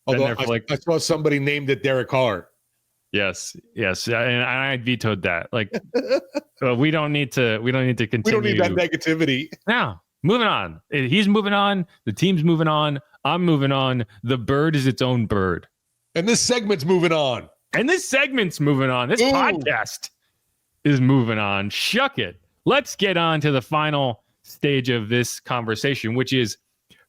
Speaker 1: Although I saw somebody named it Derek Carr.
Speaker 2: Yes, and I vetoed that. Like, we don't need to continue.
Speaker 1: We don't need that negativity.
Speaker 2: Now, moving on. He's moving on. The team's moving on. I'm moving on. The bird is its own bird.
Speaker 1: And this segment's moving on.
Speaker 2: This podcast is moving on. Shuck it. Let's get on to the final stage of this conversation, which is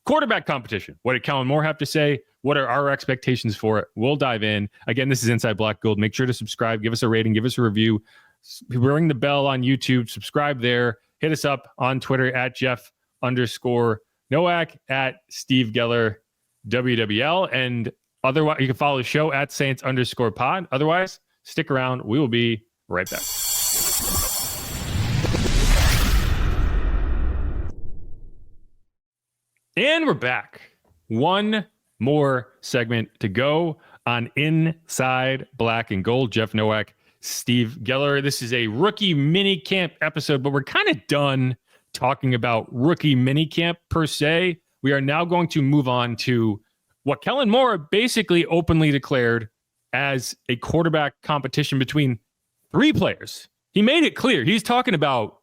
Speaker 2: quarterback competition. What did Kellen Moore have to say? What are our expectations for it? We'll dive in. Again, this is Inside Black Gold. Make sure to subscribe, give us a rating, give us a review. Ring the bell on YouTube. Subscribe there. Hit us up on Twitter at Jeff_Nowak, at Steve Geller, WWL. And otherwise, you can follow the show at Saints_pod. Otherwise, stick around. We will be right back. And we're back. One more segment to go on Inside Black and Gold. Jeff Nowak, Steve Geller. This is a rookie minicamp episode, but we're kind of done talking about rookie minicamp per se. We are now going to move on to what Kellen Moore basically openly declared as a quarterback competition between three players. He made it clear. He's talking about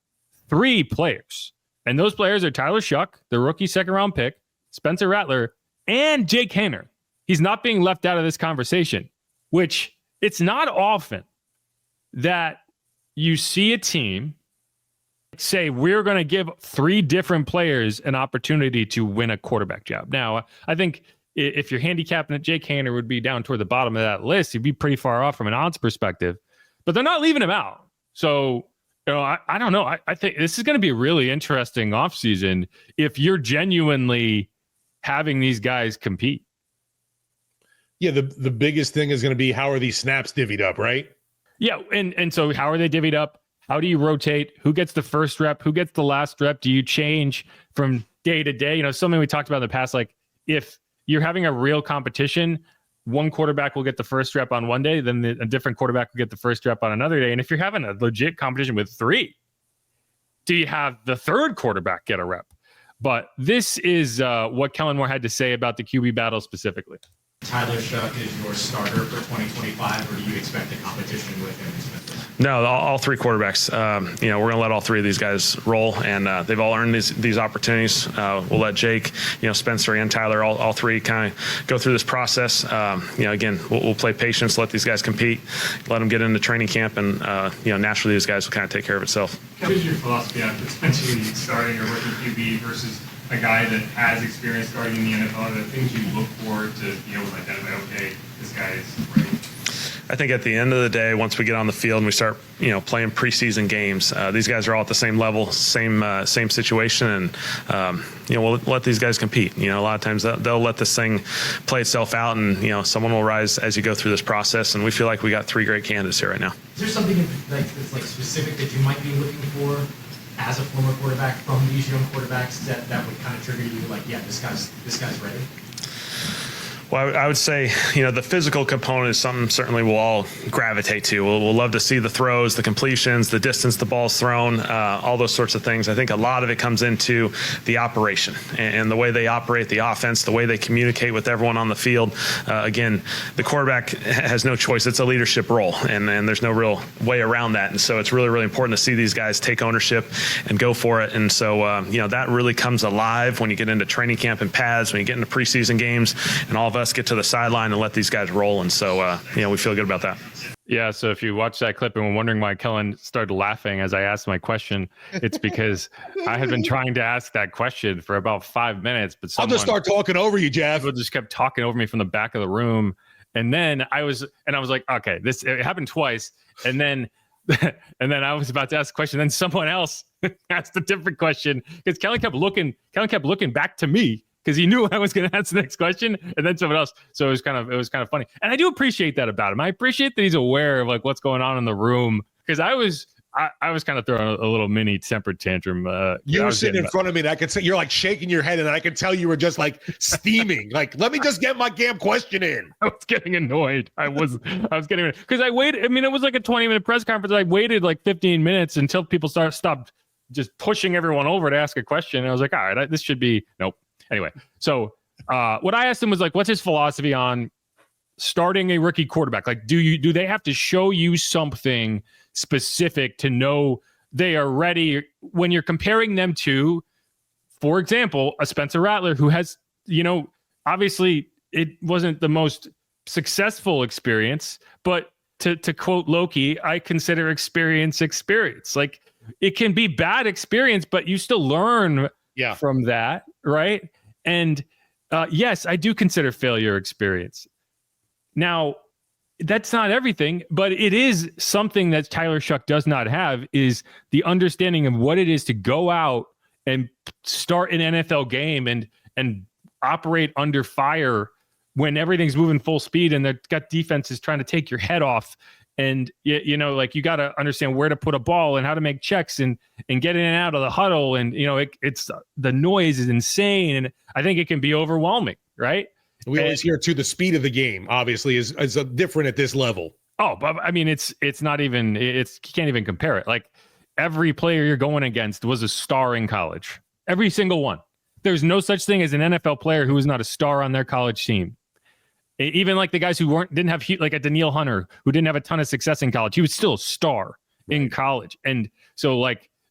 Speaker 2: three players. And those players are Tyler Shough, the rookie second-round pick, Spencer Rattler, and Jake Haener. He's not being left out of this conversation, which it's not often that you see a team say, we're going to give three different players an opportunity to win a quarterback job. Now, I think if you're handicapping it, Jake Haener would be down toward the bottom of that list. He'd be pretty far off from an odds perspective, but they're not leaving him out. So, I don't know. I think this is going to be a really interesting offseason if you're genuinely having these guys compete.
Speaker 1: Yeah, the biggest thing is going to be, how are these snaps divvied up, right?
Speaker 2: Yeah, and so how are they divvied up? How do you rotate? Who gets the first rep? Who gets the last rep? Do you change from day to day? Something we talked about in the past, like if you're having a real competition, one quarterback will get the first rep on one day, then a different quarterback will get the first rep on another day. And if you're having a legit competition with three, do you have the third quarterback get a rep? But this is what Kellen Moore had to say about the QB battle specifically.
Speaker 10: Tyler Shough is your starter for 2025, or do you expect a competition with him?
Speaker 3: No, all three quarterbacks. We're going to let all three of these guys roll, and they've all earned these opportunities. We'll let Jake, Spencer, and Tyler, all three kind of go through this process. Again, we'll play patience, let these guys compete, let them get into training camp, and naturally these guys will kind of take care of itself.
Speaker 10: What is your philosophy on potentially starting a rookie QB versus a guy that has experience starting in the NFL? Are the things you look for to be able to identify, okay, this guy is ready?
Speaker 3: I think at the end of the day, once we get on the field and we start, playing preseason games, these guys are all at the same level, same situation, and we'll let these guys compete. A lot of times they'll let this thing play itself out, and someone will rise as you go through this process. And we feel like we got 3 great candidates here right now.
Speaker 11: Is there something that's specific that you might be looking for as a former quarterback from these young quarterbacks that would kind of trigger you, this guy's ready?
Speaker 3: Well, I would say, the physical component is something certainly we'll all gravitate to. We'll love to see the throws, the completions, the distance the ball's thrown, all those sorts of things. I think a lot of it comes into the operation and the way they operate the offense, the way they communicate with everyone on the field. Again, the quarterback has no choice. It's a leadership role, and there's no real way around that. And so it's really, really important to see these guys take ownership and go for it. And so, that really comes alive when you get into training camp and pads, when you get into preseason games, and all of us get to the sideline and let these guys roll. And so, we feel good about that.
Speaker 2: Yeah. So if you watch that clip and were wondering why Kellen started laughing as I asked my question, it's because I had been trying to ask that question for about 5 minutes, but
Speaker 1: I'll just start talking over you, Jeff.
Speaker 2: People just kept talking over me from the back of the room. And then I was like, okay, it happened twice. And then I was about to ask a question. Then someone else asked a different question because Kellen kept looking back to me, because he knew I was going to ask the next question, and then someone else. So it was kind of funny, and I do appreciate that about him. I appreciate that he's aware of what's going on in the room, because I was kind of throwing a little mini temper tantrum.
Speaker 1: You were sitting in front of me, and I could say you're shaking your head, and I could tell you were just steaming. Let me just get my damn question in.
Speaker 2: I was getting annoyed. I was getting annoyed because I waited. I mean, it was like a 20-minute press conference. I waited 15 minutes until people stopped just pushing everyone over to ask a question. And I was like, all right, this should be nope. Anyway, so what I asked him was what's his philosophy on starting a rookie quarterback? Do they have to show you something specific to know they are ready when you're comparing them to, for example, a Spencer Rattler who has, obviously it wasn't the most successful experience, but to quote Loki, I consider experience. It can be bad experience, but you still learn from that, right? And yes, I do consider failure experience. Now, that's not everything, but it is something that Tyler Shough does not have, is the understanding of what it is to go out and start an NFL game and operate under fire when everything's moving full speed and they've got defenses trying to take your head off. And, you got to understand where to put a ball and how to make checks and get in and out of the huddle. And, it's the noise is insane. And I think it can be overwhelming, right?
Speaker 1: We always hear too, the speed of the game, obviously, is different at this level.
Speaker 2: Oh, but I mean, it's not even, you can't even compare it. Every player you're going against was a star in college. Every single one. There's no such thing as an NFL player who is not a star on their college team. Even the guys who didn't have a Daniil Hunter, who didn't have a ton of success in college, he was still a star in college. And so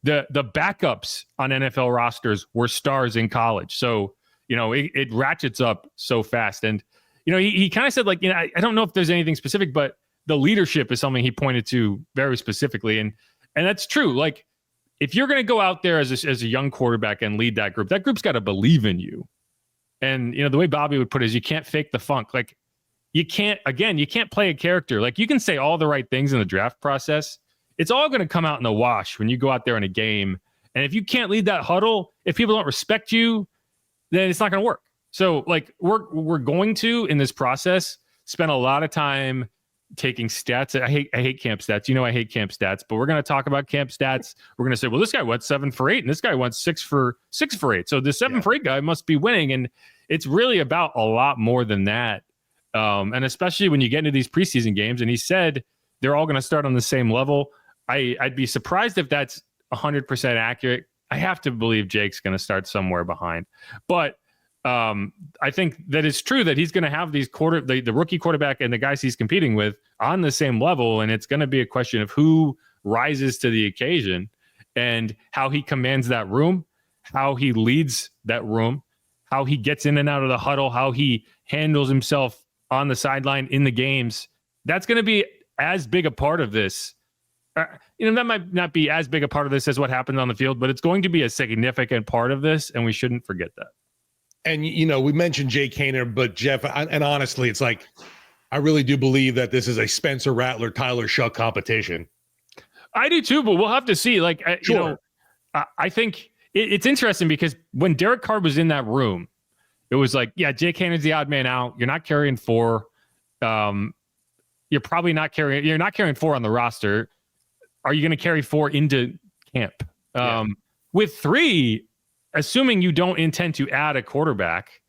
Speaker 2: the backups on NFL rosters were stars in college. So, it ratchets up so fast. And, he kind of said I don't know if there's anything specific, but the leadership is something he pointed to very specifically. And that's true. If you're going to go out there as a young quarterback and lead that group's got to believe in you. And, the way Bobby would put it is you can't fake the funk. You can't play a character. You can say all the right things in the draft process. It's all going to come out in the wash when you go out there in a game. And if you can't lead that huddle, if people don't respect you, then it's not going to work. So we're going to, in this process, spend a lot of time taking stats. I hate camp stats. I hate camp stats, but we're going to talk about camp stats. We're going to say, well, this guy went 7 for 8 and this guy went 6 for 8. So the 7 for 8 guy must be winning. And it's really about a lot more than that. And especially when you get into these preseason games, and he said they're all going to start on the same level. I'd be surprised if that's 100% accurate. I have to believe Jake's going to start somewhere behind, but I think that it's true that he's going to have these the rookie quarterback and the guys he's competing with on the same level. And it's going to be a question of who rises to the occasion and how he commands that room, how he leads that room, how he gets in and out of the huddle, how he handles himself on the sideline in the games. That's going to be as big a part of this. That might not be as big a part of this as what happens on the field, but it's going to be a significant part of this, and we shouldn't forget that.
Speaker 1: And, we mentioned Jake Haener, but Jeff, and honestly, it's I really do believe that this is a Spencer Rattler, Tyler Shough competition.
Speaker 2: I do too, but we'll have to see. Like,
Speaker 1: Sure.
Speaker 2: I think it's interesting because when Derek Carr was in that room, it was like, yeah, Jake Hannon's the odd man out. You're not carrying 4. You're probably not carrying. You're not carrying 4 on the roster. Are you going to carry 4 into camp? With 3, assuming you don't intend to add a quarterback,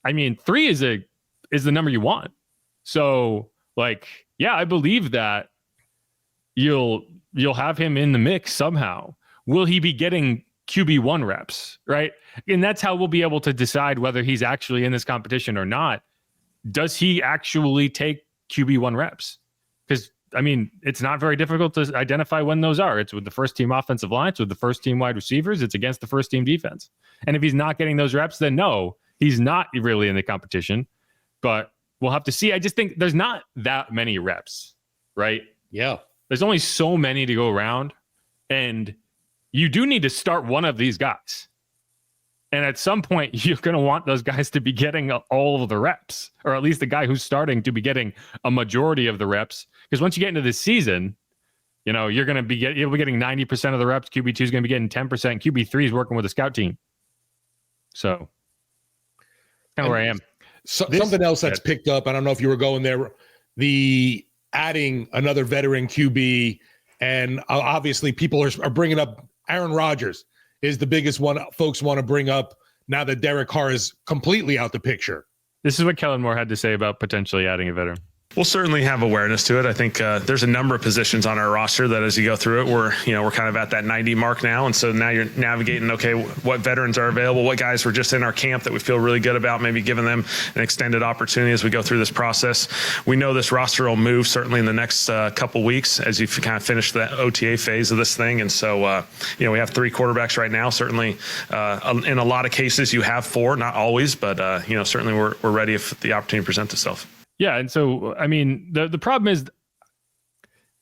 Speaker 2: I mean, 3 is the number you want. So, like, yeah, I believe that you'll have him in the mix somehow. Will he be getting QB1 reps, right? And that's how we'll be able to decide whether he's actually in this competition or not. Does he actually take QB1 reps? Because, I mean, it's not very difficult to identify when those are. It's with the first team offensive line, it's with the first team wide receivers, it's against the first team defense. And if he's not getting those reps, then no, he's not really in the competition. But we'll have to see. I just think there's not that many reps, right?
Speaker 1: Yeah.
Speaker 2: There's only so many to go around. And you do need to start one of these guys. And at some point, you're going to want those guys to be getting all of the reps, or at least the guy who's starting to be getting a majority of the reps. Because once you get into this season, you're going to be you'll be getting 90% of the reps. QB2 is going to be getting 10%. QB3 is working with a scout team. So, kind of where I am.
Speaker 1: Something else that's picked up, I don't know if you were going there, the adding another veteran QB, and obviously people are bringing up Aaron Rodgers is the biggest one folks want to bring up now that Derek Carr is completely out the picture.
Speaker 2: This is what Kellen Moore had to say about potentially adding a veteran.
Speaker 3: We'll certainly have awareness to it. I think there's a number of positions on our roster that as you go through it, we're kind of at that 90 mark now. And so now you're navigating, okay, what veterans are available, what guys were just in our camp that we feel really good about, maybe giving them an extended opportunity as we go through this process. We know this roster will move certainly in the next couple weeks as you kind of finish the OTA phase of this thing. And so, we have 3 quarterbacks right now. Certainly, in a lot of cases, you have 4, not always, but, certainly we're ready if the opportunity presents itself.
Speaker 2: Yeah, and so I mean the problem is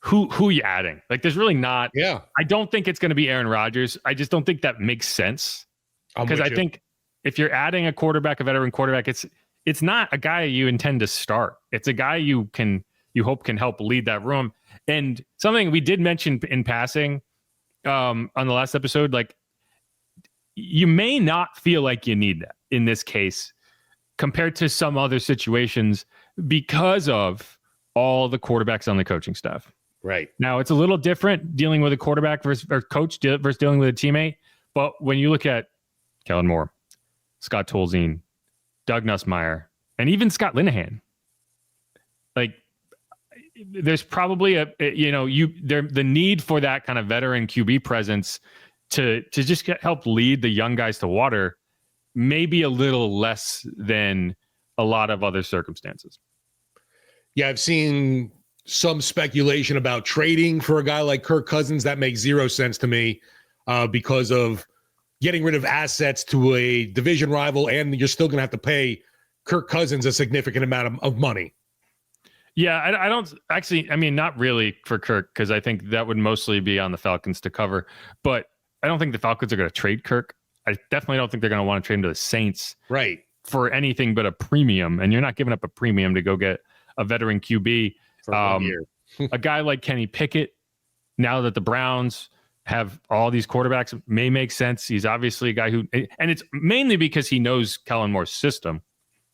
Speaker 2: who you adding? Like, there's really not.
Speaker 1: Yeah,
Speaker 2: I don't think it's going to be Aaron Rodgers. I just don't think that makes sense because I think if you're adding a veteran quarterback, it's not a guy you intend to start. It's a guy you hope can help lead that room. And something we did mention in passing on the last episode, like, you may not feel like you need that in this case compared to some other situations, because of all the quarterbacks on the coaching staff.
Speaker 1: Right.
Speaker 2: Now, it's a little different dealing with a quarterback versus dealing with a teammate. But when you look at Kellen Moore, Scott Tolzien, Doug Nussmeier, and even Scott Linehan, like, there's probably the need for that kind of veteran QB presence to just help lead the young guys to water, maybe a little less than a lot of other circumstances.
Speaker 1: Yeah, I've seen some speculation about trading for a guy like Kirk Cousins. That makes zero sense to me because of getting rid of assets to a division rival, and you're still going to have to pay Kirk Cousins a significant amount of money.
Speaker 2: Yeah, I don't actually, I mean, not really for Kirk, because I think that would mostly be on the Falcons to cover. But I don't think the Falcons are going to trade Kirk. I definitely don't think they're going to want to trade him to the Saints.
Speaker 1: Right.
Speaker 2: For anything but a premium, and you're not giving up a premium to go get a veteran QB.
Speaker 1: For 1 year.
Speaker 2: A guy like Kenny Pickett, now that the Browns have all these quarterbacks, may make sense. He's obviously a guy who, and it's mainly because he knows Kellen Moore's system,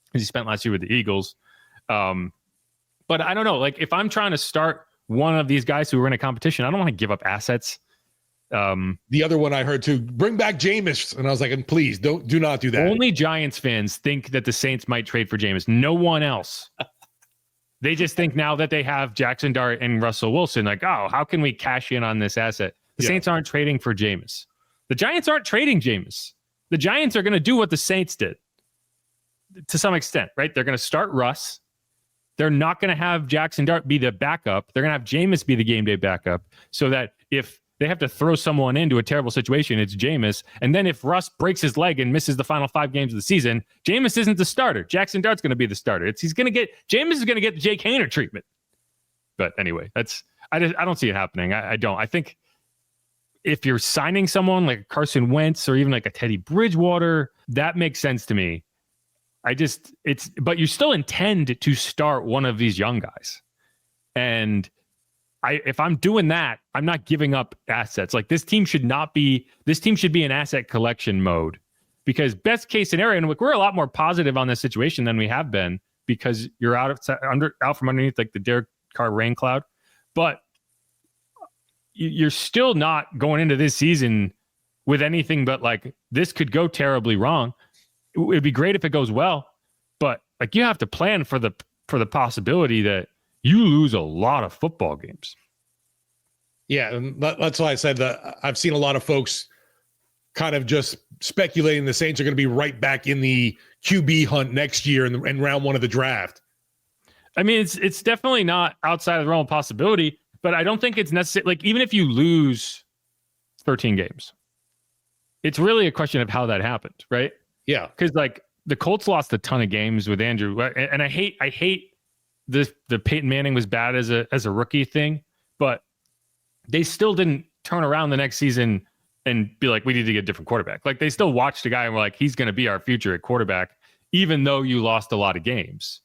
Speaker 2: because he spent last year with the Eagles. But I don't know, like, if I'm trying to start one of these guys who are in a competition, I don't want to give up assets.
Speaker 1: The other one I heard too, bring back Jameis, and I was like, and please do not do that.
Speaker 2: Only Giants fans think that the Saints might trade for Jameis. No one else. They just think now that they have Jackson Dart and Russell Wilson, like, oh, how can we cash in on this asset? The Saints aren't trading for Jameis. The Giants aren't trading Jameis. The Giants are going to do what the Saints did to some extent, right? They're going to start Russ. They're not going to have Jackson Dart be the backup. They're going to have Jameis be the game day backup, so that if they have to throw someone into a terrible situation, it's Jameis. And then if Russ breaks his leg and misses the final 5 games of the season, Jameis isn't the starter. Jackson Dart's going to be the starter. Jameis is going to get the Jake Haener treatment. But anyway, I don't see it happening. I don't. I think if you're signing someone like Carson Wentz or even like a Teddy Bridgewater, that makes sense to me. But you still intend to start one of these young guys. And if I'm doing that, I'm not giving up assets. Like this team should be in asset collection mode, because best case scenario, and we're a lot more positive on this situation than we have been, because you're out from underneath like the Derek Carr rain cloud, but you're still not going into this season with anything but like, this could go terribly wrong. It'd be great if it goes well, but like you have to plan for the possibility that you lose a lot of football games.
Speaker 1: Yeah, and that's why I said that I've seen a lot of folks kind of just speculating the Saints are going to be right back in the QB hunt next year in round one of the draft.
Speaker 2: I mean, it's definitely not outside of the realm of possibility, but I don't think it's necessary. Like, even if you lose 13 games, it's really a question of how that happened, right?
Speaker 1: Yeah.
Speaker 2: Because like the Colts lost a ton of games with Andrew, and I hate the Peyton Manning was bad as a rookie thing, but they still didn't turn around the next season and be like, we need to get a different quarterback. Like they still watched a guy and were like, he's going to be our future at quarterback, even though you lost a lot of games.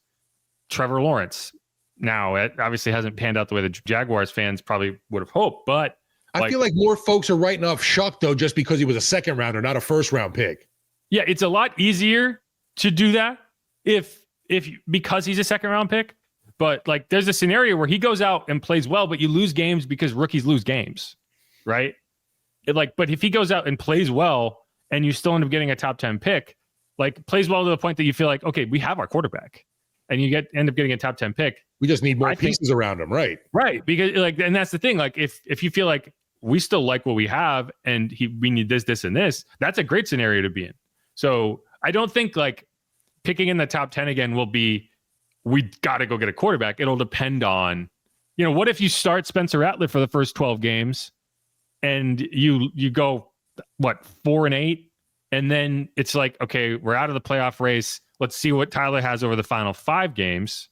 Speaker 2: Trevor Lawrence now, it obviously hasn't panned out the way the Jaguars fans probably would have hoped, but
Speaker 1: I feel like more folks are writing off Shough though, just because he was a second rounder, not a first round pick.
Speaker 2: Yeah, it's a lot easier to do that because he's a second round pick. But like, there's a scenario where he goes out and plays well, but you lose games because rookies lose games, right? But if he goes out and plays well, and you still end up getting a top 10 pick, like plays well to the point that you feel like, okay, we have our quarterback, and you end up getting a top 10 pick.
Speaker 1: We just need more pieces around him, right?
Speaker 2: Right, because like, and that's the thing. Like, if you feel like we still like what we have, and we need this, and this, that's a great scenario to be in. So I don't think like picking in the top 10 again will be, we got to go get a quarterback. It'll depend on, what if you start Spencer Rattler for the first 12 games and you go 4-8, and then it's like, okay, we're out of the playoff race. Let's see what Tyler has over the final 5 games.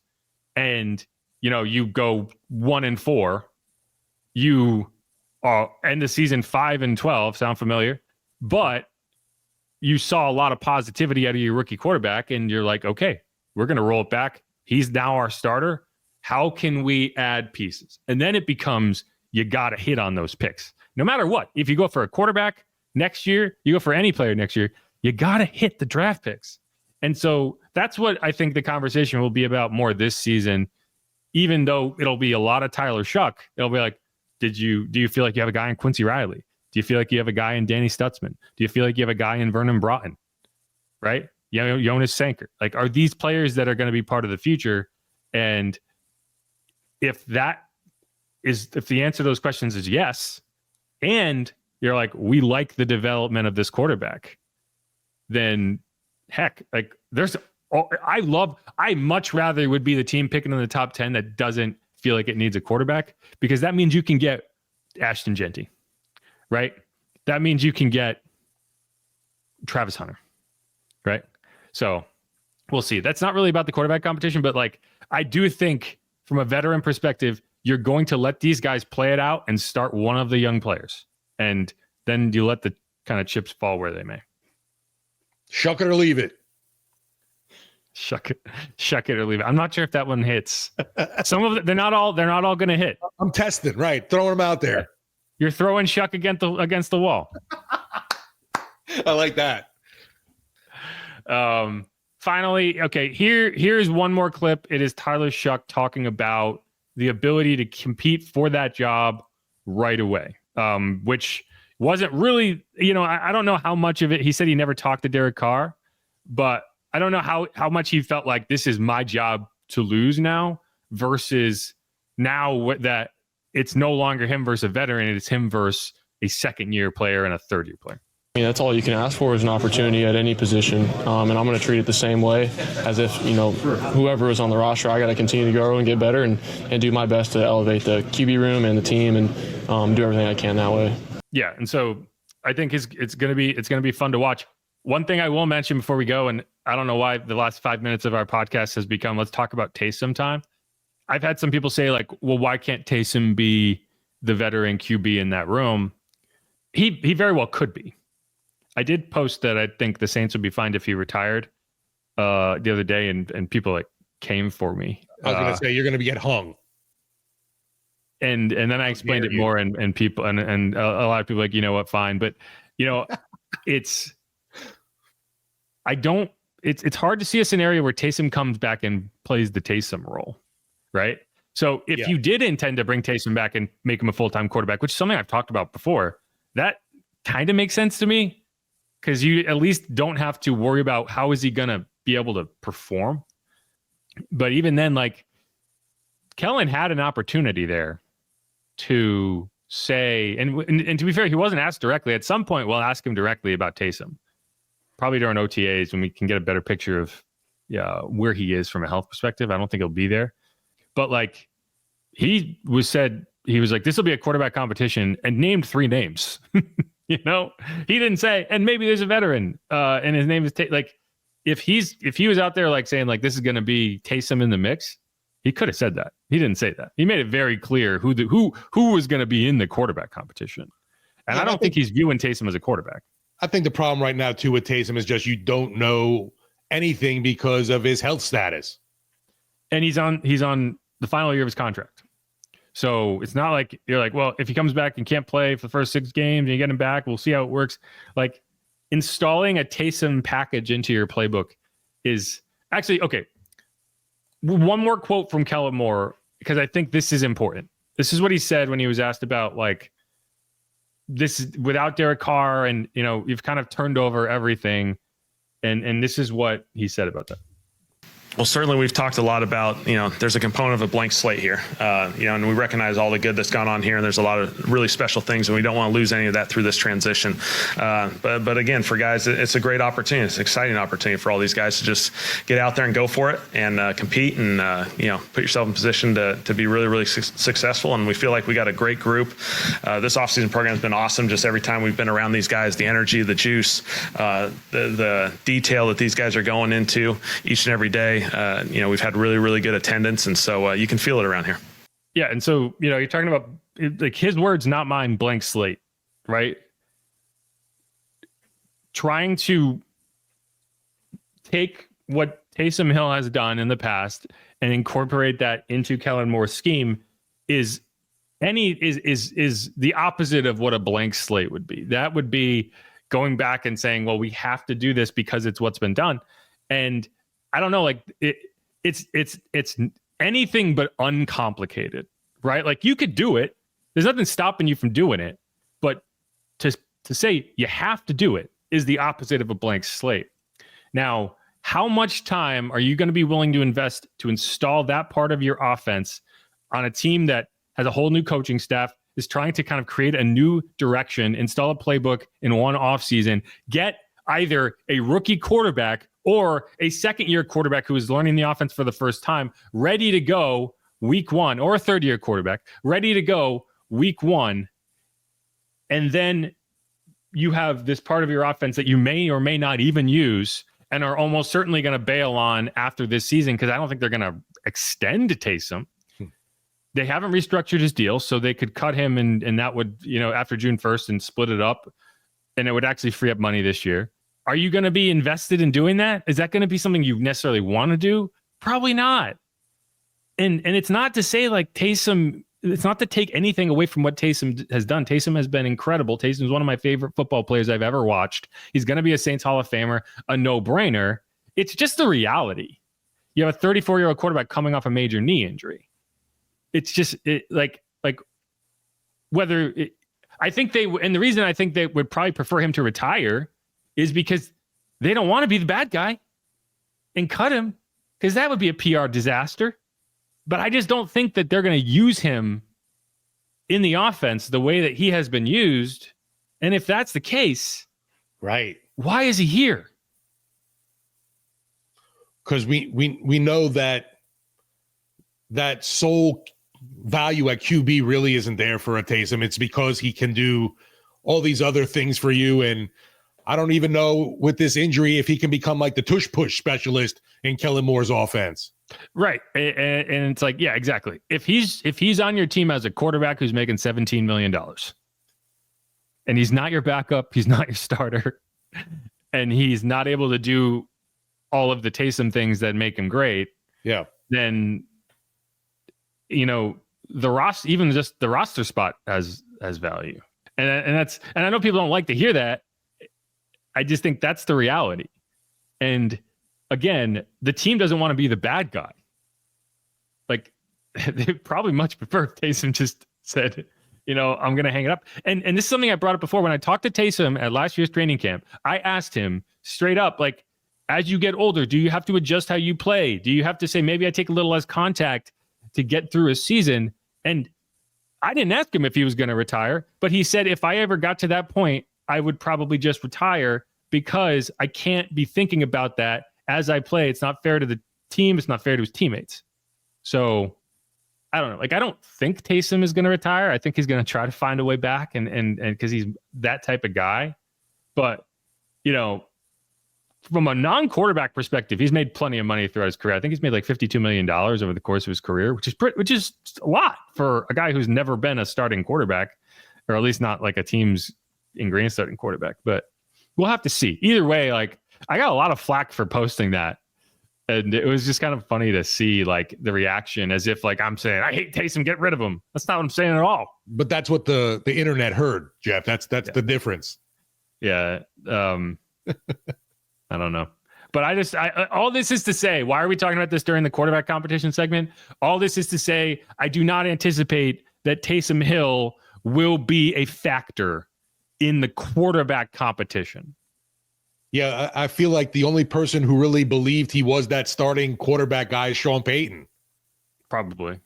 Speaker 2: And, you go 1-4, you end the season 5-12. Sound familiar? But you saw a lot of positivity out of your rookie quarterback, and you're like, okay, we're going to roll it back. He's now our starter. How can we add pieces? And then it becomes, you got to hit on those picks. No matter what, if you go for a quarterback next year, you go for any player next year, you got to hit the draft picks. And so that's what I think the conversation will be about more this season, even though it'll be a lot of Tyler Shough. It'll be like, do you feel like you have a guy in Quincy Riley? Do you feel like you have a guy in Danny Stutzman? Do you feel like you have a guy in Vernon Broughton? Right? Jonas Sanker. Like, are these players that are going to be part of the future? And if the answer to those questions is yes, and you're like, we like the development of this quarterback, then heck, like I much rather would be the team picking in the top 10 that doesn't feel like it needs a quarterback, because that means you can get Ashton Genty, right? That means you can get Travis Hunter, right? So we'll see. That's not really about the quarterback competition, but like, I do think from a veteran perspective, you're going to let these guys play it out and start one of the young players. And then you let the kind of chips fall where they may.
Speaker 1: Shuck it or leave it.
Speaker 2: Shuck it or leave it. I'm not sure if that one hits. Some of them, they're not all going to hit.
Speaker 1: I'm testing, right? Throwing them out there.
Speaker 2: You're throwing Shuck against the wall.
Speaker 1: I like that.
Speaker 2: Finally, okay, here's one more clip. It is Tyler Shough talking about the ability to compete for that job right away, which wasn't really, I don't know how much of it. He said he never talked to Derek Carr, but I don't know how much he felt like this is my job to lose now, versus now that it's no longer him versus a veteran. It's him versus a second-year player and a third-year player.
Speaker 4: I mean, that's all you can ask for is an opportunity at any position. And I'm going to treat it the same way as if, whoever is on the roster, I got to continue to grow and get better and do my best to elevate the QB room and the team and do everything I can that way.
Speaker 2: Yeah. And so I think it's going to be fun to watch. One thing I will mention before we go, and I don't know why the last 5 minutes of our podcast has become, let's talk about Taysom time. I've had some people say like, well, why can't Taysom be the veteran QB in that room? He very well could be. I did post that I think the Saints would be fine if he retired. the other day, and people like came for me.
Speaker 1: I was going to say you're going to get hung.
Speaker 2: And then I explained it more, and people and a lot of people like, you know what, fine, but it's hard to see a scenario where Taysom comes back and plays the Taysom role, right? So if you did intend to bring Taysom back and make him a full-time quarterback, which is something I've talked about before, that kind of makes sense to me, because you at least don't have to worry about how is he going to be able to perform. But even then, like, Kellen had an opportunity there to say, and to be fair, he wasn't asked directly. At some point, we'll ask him directly about Taysom, probably during OTAs when we can get a better picture of where he is from a health perspective. I don't think he'll be there, but like he was like, this will be a quarterback competition, and named 3 names. He didn't say, and maybe there's a veteran, and his name is like, if he was out there like saying like this is going to be Taysom in the mix, he could have said that. He didn't say that. He made it very clear who was going to be in the quarterback competition. And I don't think he's viewing Taysom as a quarterback.
Speaker 1: I think the problem right now too with Taysom is just you don't know anything because of his health status.
Speaker 2: And he's on the final year of his contract. So it's not like you're like, well, if he comes back and can't play for the first 6 games and you get him back, we'll see how it works. Like, installing a Taysom package into your playbook is actually okay. One more quote from Kellen Moore, because I think this is important. This is what he said when he was asked about like this without Derek Carr, and you've kind of turned over everything, and this is what he said about that.
Speaker 3: Well, certainly we've talked a lot about, there's a component of a blank slate here, and we recognize all the good that's gone on here, and there's a lot of really special things, and we don't want to lose any of that through this transition. But again, for guys, it's a great opportunity. It's an exciting opportunity for all these guys to just get out there and go for it and compete and, put yourself in position to be really, really successful. And we feel like we got a great group. This offseason program has been awesome. Just every time we've been around these guys, the energy, the juice, the detail that these guys are going into each and every day. We've had really, really good attendance, and so you can feel it around here.
Speaker 2: Yeah, and so you're talking about like his words, not mine. Blank slate, right? Trying to take what Taysom Hill has done in the past and incorporate that into Kellen Moore's scheme is the opposite of what a blank slate would be. That would be going back and saying, well, we have to do this because it's what's been done. And I don't know, like it's anything but uncomplicated, right? Like you could do it. There's nothing stopping you from doing it. But to say you have to do it is the opposite of a blank slate. Now, how much time are you going to be willing to invest to install that part of your offense on a team that has a whole new coaching staff, is trying to kind of create a new direction, install a playbook in one offseason, get either a rookie quarterback or a second-year quarterback who is learning the offense for the first time, ready to go week 1, or a third-year quarterback, ready to go week 1, and then you have this part of your offense that you may or may not even use and are almost certainly going to bail on after this season, because I don't think they're going to extend Taysom. They haven't restructured his deal, so they could cut him, and that would, after June 1st and split it up, and it would actually free up money this year. Are you going to be invested in doing that? Is that going to be something you necessarily want to do? Probably not. And it's not to say like Taysom, it's not to take anything away from what Taysom has done. Taysom has been incredible. Taysom's one of my favorite football players I've ever watched. He's going to be a Saints Hall of Famer, a no-brainer. It's just the reality. You have a 34-year-old quarterback coming off a major knee injury. It's just whether it, I think they, and the reason I think they would probably prefer him to retire is because they don't want to be the bad guy and cut him, because that would be a PR disaster. But I just don't think that they're going to use him in the offense the way that he has been used. And if that's the case,
Speaker 1: right,
Speaker 2: why is he here?
Speaker 1: Because we know that sole value at QB really isn't there for a Taysom. It's because he can do all these other things for you. And I don't even know with this injury if he can become like the tush-push specialist in Kellen Moore's offense.
Speaker 2: Right. And it's like, yeah, exactly. If he's on your team as a quarterback who's making $17 million and he's not your backup, he's not your starter, and he's not able to do all of the Taysom things that make him great, then the roster, even just the roster spot has value. And I know people don't like to hear that. I just think that's the reality. And again, the team doesn't want to be the bad guy. Like, they probably much prefer if Taysom just said, I'm going to hang it up. And this is something I brought up before. When I talked to Taysom at last year's training camp, I asked him straight up, like, as you get older, do you have to adjust how you play? Do you have to say, maybe I take a little less contact to get through a season? And I didn't ask him if he was going to retire, but he said, if I ever got to that point, I would probably just retire because I can't be thinking about that as I play. It's not fair to the team. It's not fair to his teammates. So I don't know. Like, I don't think Taysom is going to retire. I think he's going to try to find a way back and because he's that type of guy. But, from a non-quarterback perspective, he's made plenty of money throughout his career. I think he's made like $52 million over the course of his career, which is a lot for a guy who's never been a starting quarterback, or at least not like a team's ingrained starting quarterback. But we'll have to see. Either way, like, I got a lot of flack for posting that. And it was just kind of funny to see like the reaction as if like I'm saying, I hate Taysom, get rid of him. That's not what I'm saying at all.
Speaker 1: But that's what the internet heard, Jeff. That's the difference.
Speaker 2: Yeah. I don't know. But I all this is to say, why are we talking about this during the quarterback competition segment? All this is to say, I do not anticipate that Taysom Hill will be a factor in the quarterback competition.
Speaker 1: Yeah, I feel like the only person who really believed he was that starting quarterback guy is Sean Payton.
Speaker 2: Probably.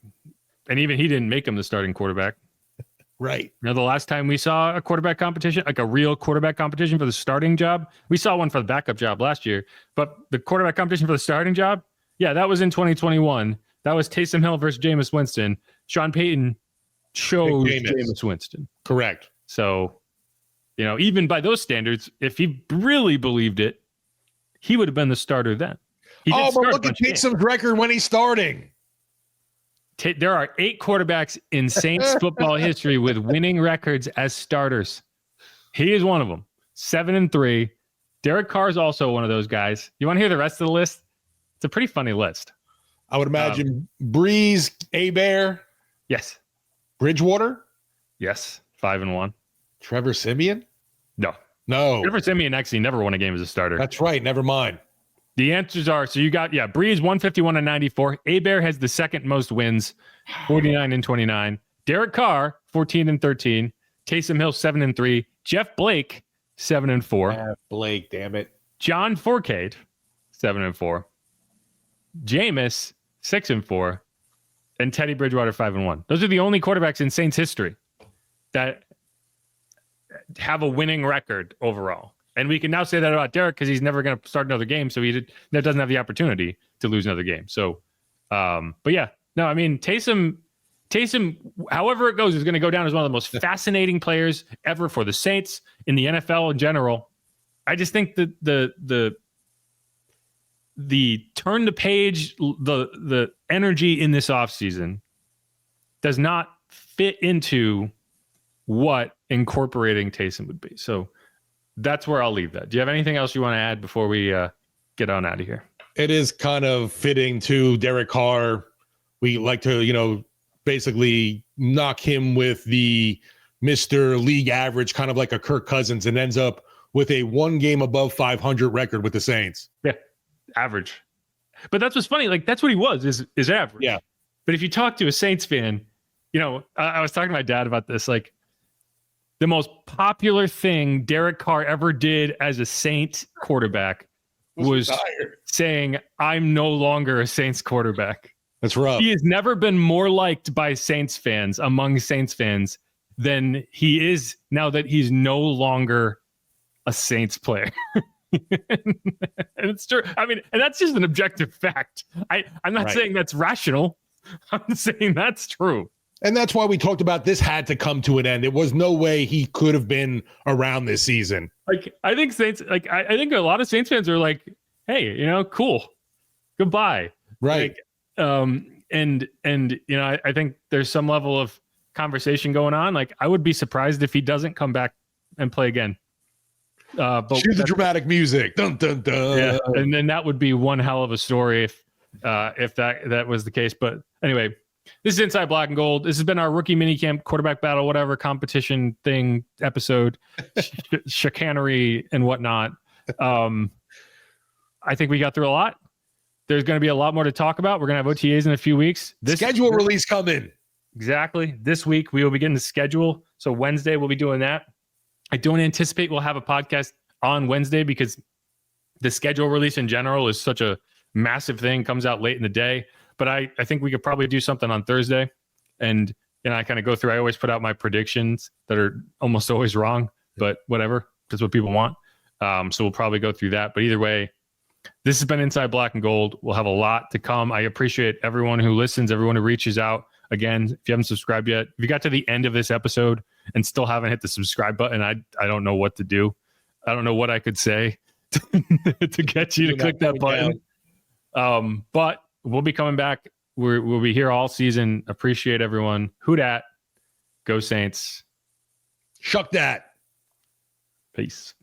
Speaker 2: And even he didn't make him the starting quarterback.
Speaker 1: Right.
Speaker 2: The last time we saw a quarterback competition, like a real quarterback competition for the starting job, we saw one for the backup job last year, but the quarterback competition for the starting job, yeah, that was in 2021. That was Taysom Hill versus Jameis Winston. Sean Payton chose Jameis Winston.
Speaker 1: Correct.
Speaker 2: So, even by those standards, if he really believed it, he would have been the starter then.
Speaker 1: But look at Taysom's record when he's starting.
Speaker 2: There are 8 quarterbacks in Saints football history with winning records as starters. He is one of them. 7-3. Derek Carr is also one of those guys. You want to hear the rest of the list? It's a pretty funny list.
Speaker 1: I would imagine Breeze, Bear.
Speaker 2: Yes.
Speaker 1: Bridgewater.
Speaker 2: Yes. 5-1.
Speaker 1: Trevor Siemian.
Speaker 2: No.
Speaker 1: Trevor
Speaker 2: Siemian actually never won a game as a starter.
Speaker 1: That's right. Never mind.
Speaker 2: The answers are, so you got, Breeze 151-94. Bear has the second most wins, 49-29. Derek Carr, 14-13. Taysom Hill, 7-3. Jeff Blake, 7-4.
Speaker 1: Jeff Blake, damn it.
Speaker 2: John Fourcade, 7-4. Jameis, 6-4. And Teddy Bridgewater, 5-1. Those are the only quarterbacks in Saints history that have a winning record overall. And we can now say that about Derek because he's never going to start another game, so he doesn't have the opportunity to lose another game. So, but yeah, no, I mean Taysom, however it goes, is going to go down as one of the most fascinating players ever for the Saints in the NFL in general. I just think that the turn the page, the energy in this offseason does not fit into what incorporating Taysom would be. So that's where I'll leave that. Do you have anything else you want to add before we get on out of here?
Speaker 1: It is kind of fitting to Derek Carr. We like to, basically knock him with the Mr. League average, kind of like a Kirk Cousins, and ends up with a 1 game above 500 record with the Saints.
Speaker 2: Yeah, average. But that's what's funny. Like, that's what he was, is average.
Speaker 1: Yeah.
Speaker 2: But if you talk to a Saints fan, I was talking to my dad about this, like, the most popular thing Derek Carr ever did as a Saints quarterback was saying, I'm no longer a Saints quarterback.
Speaker 1: That's rough.
Speaker 2: He has never been more liked by Saints fans, among Saints fans, than he is now that he's no longer a Saints player. And it's true. I mean, and that's just an objective fact. I'm not saying that's rational. I'm saying that's true.
Speaker 1: And that's why we talked about this had to come to an end. It was no way he could have been around this season.
Speaker 2: Like, I think Saints, like, I think a lot of Saints fans are like, hey, cool. Goodbye.
Speaker 1: Right.
Speaker 2: Like, I think there's some level of conversation going on. Like, I would be surprised if he doesn't come back and play again. But
Speaker 1: Cue the dramatic music. Dun dun dun.
Speaker 2: yeah, and then that would be one hell of a story if that was the case. But anyway, this is Inside Black and Gold. This has been our rookie minicamp quarterback battle, whatever competition thing episode, chicanery and whatnot. I think we got through a lot. There's going to be a lot more to talk about. We're going to have OTAs in a few weeks.
Speaker 1: Schedule release coming.
Speaker 2: Exactly. This week we will begin the schedule. So Wednesday we'll be doing that. I don't anticipate we'll have a podcast on Wednesday because the schedule release in general is such a massive thing, comes out late in the day. But I think we could probably do something on Thursday. And I kind of go through, I always put out my predictions that are almost always wrong, but whatever. That's what people want. So we'll probably go through that. But either way, this has been Inside Black and Gold. We'll have a lot to come. I appreciate everyone who listens, everyone who reaches out. Again, if you haven't subscribed yet, if you got to the end of this episode and still haven't hit the subscribe button, I don't know what to do. I don't know what I could say to get you to click that button. But we'll be coming back. We'll be here all season. Appreciate everyone. Who dat? Go Saints.
Speaker 1: Shuck that.
Speaker 2: Peace.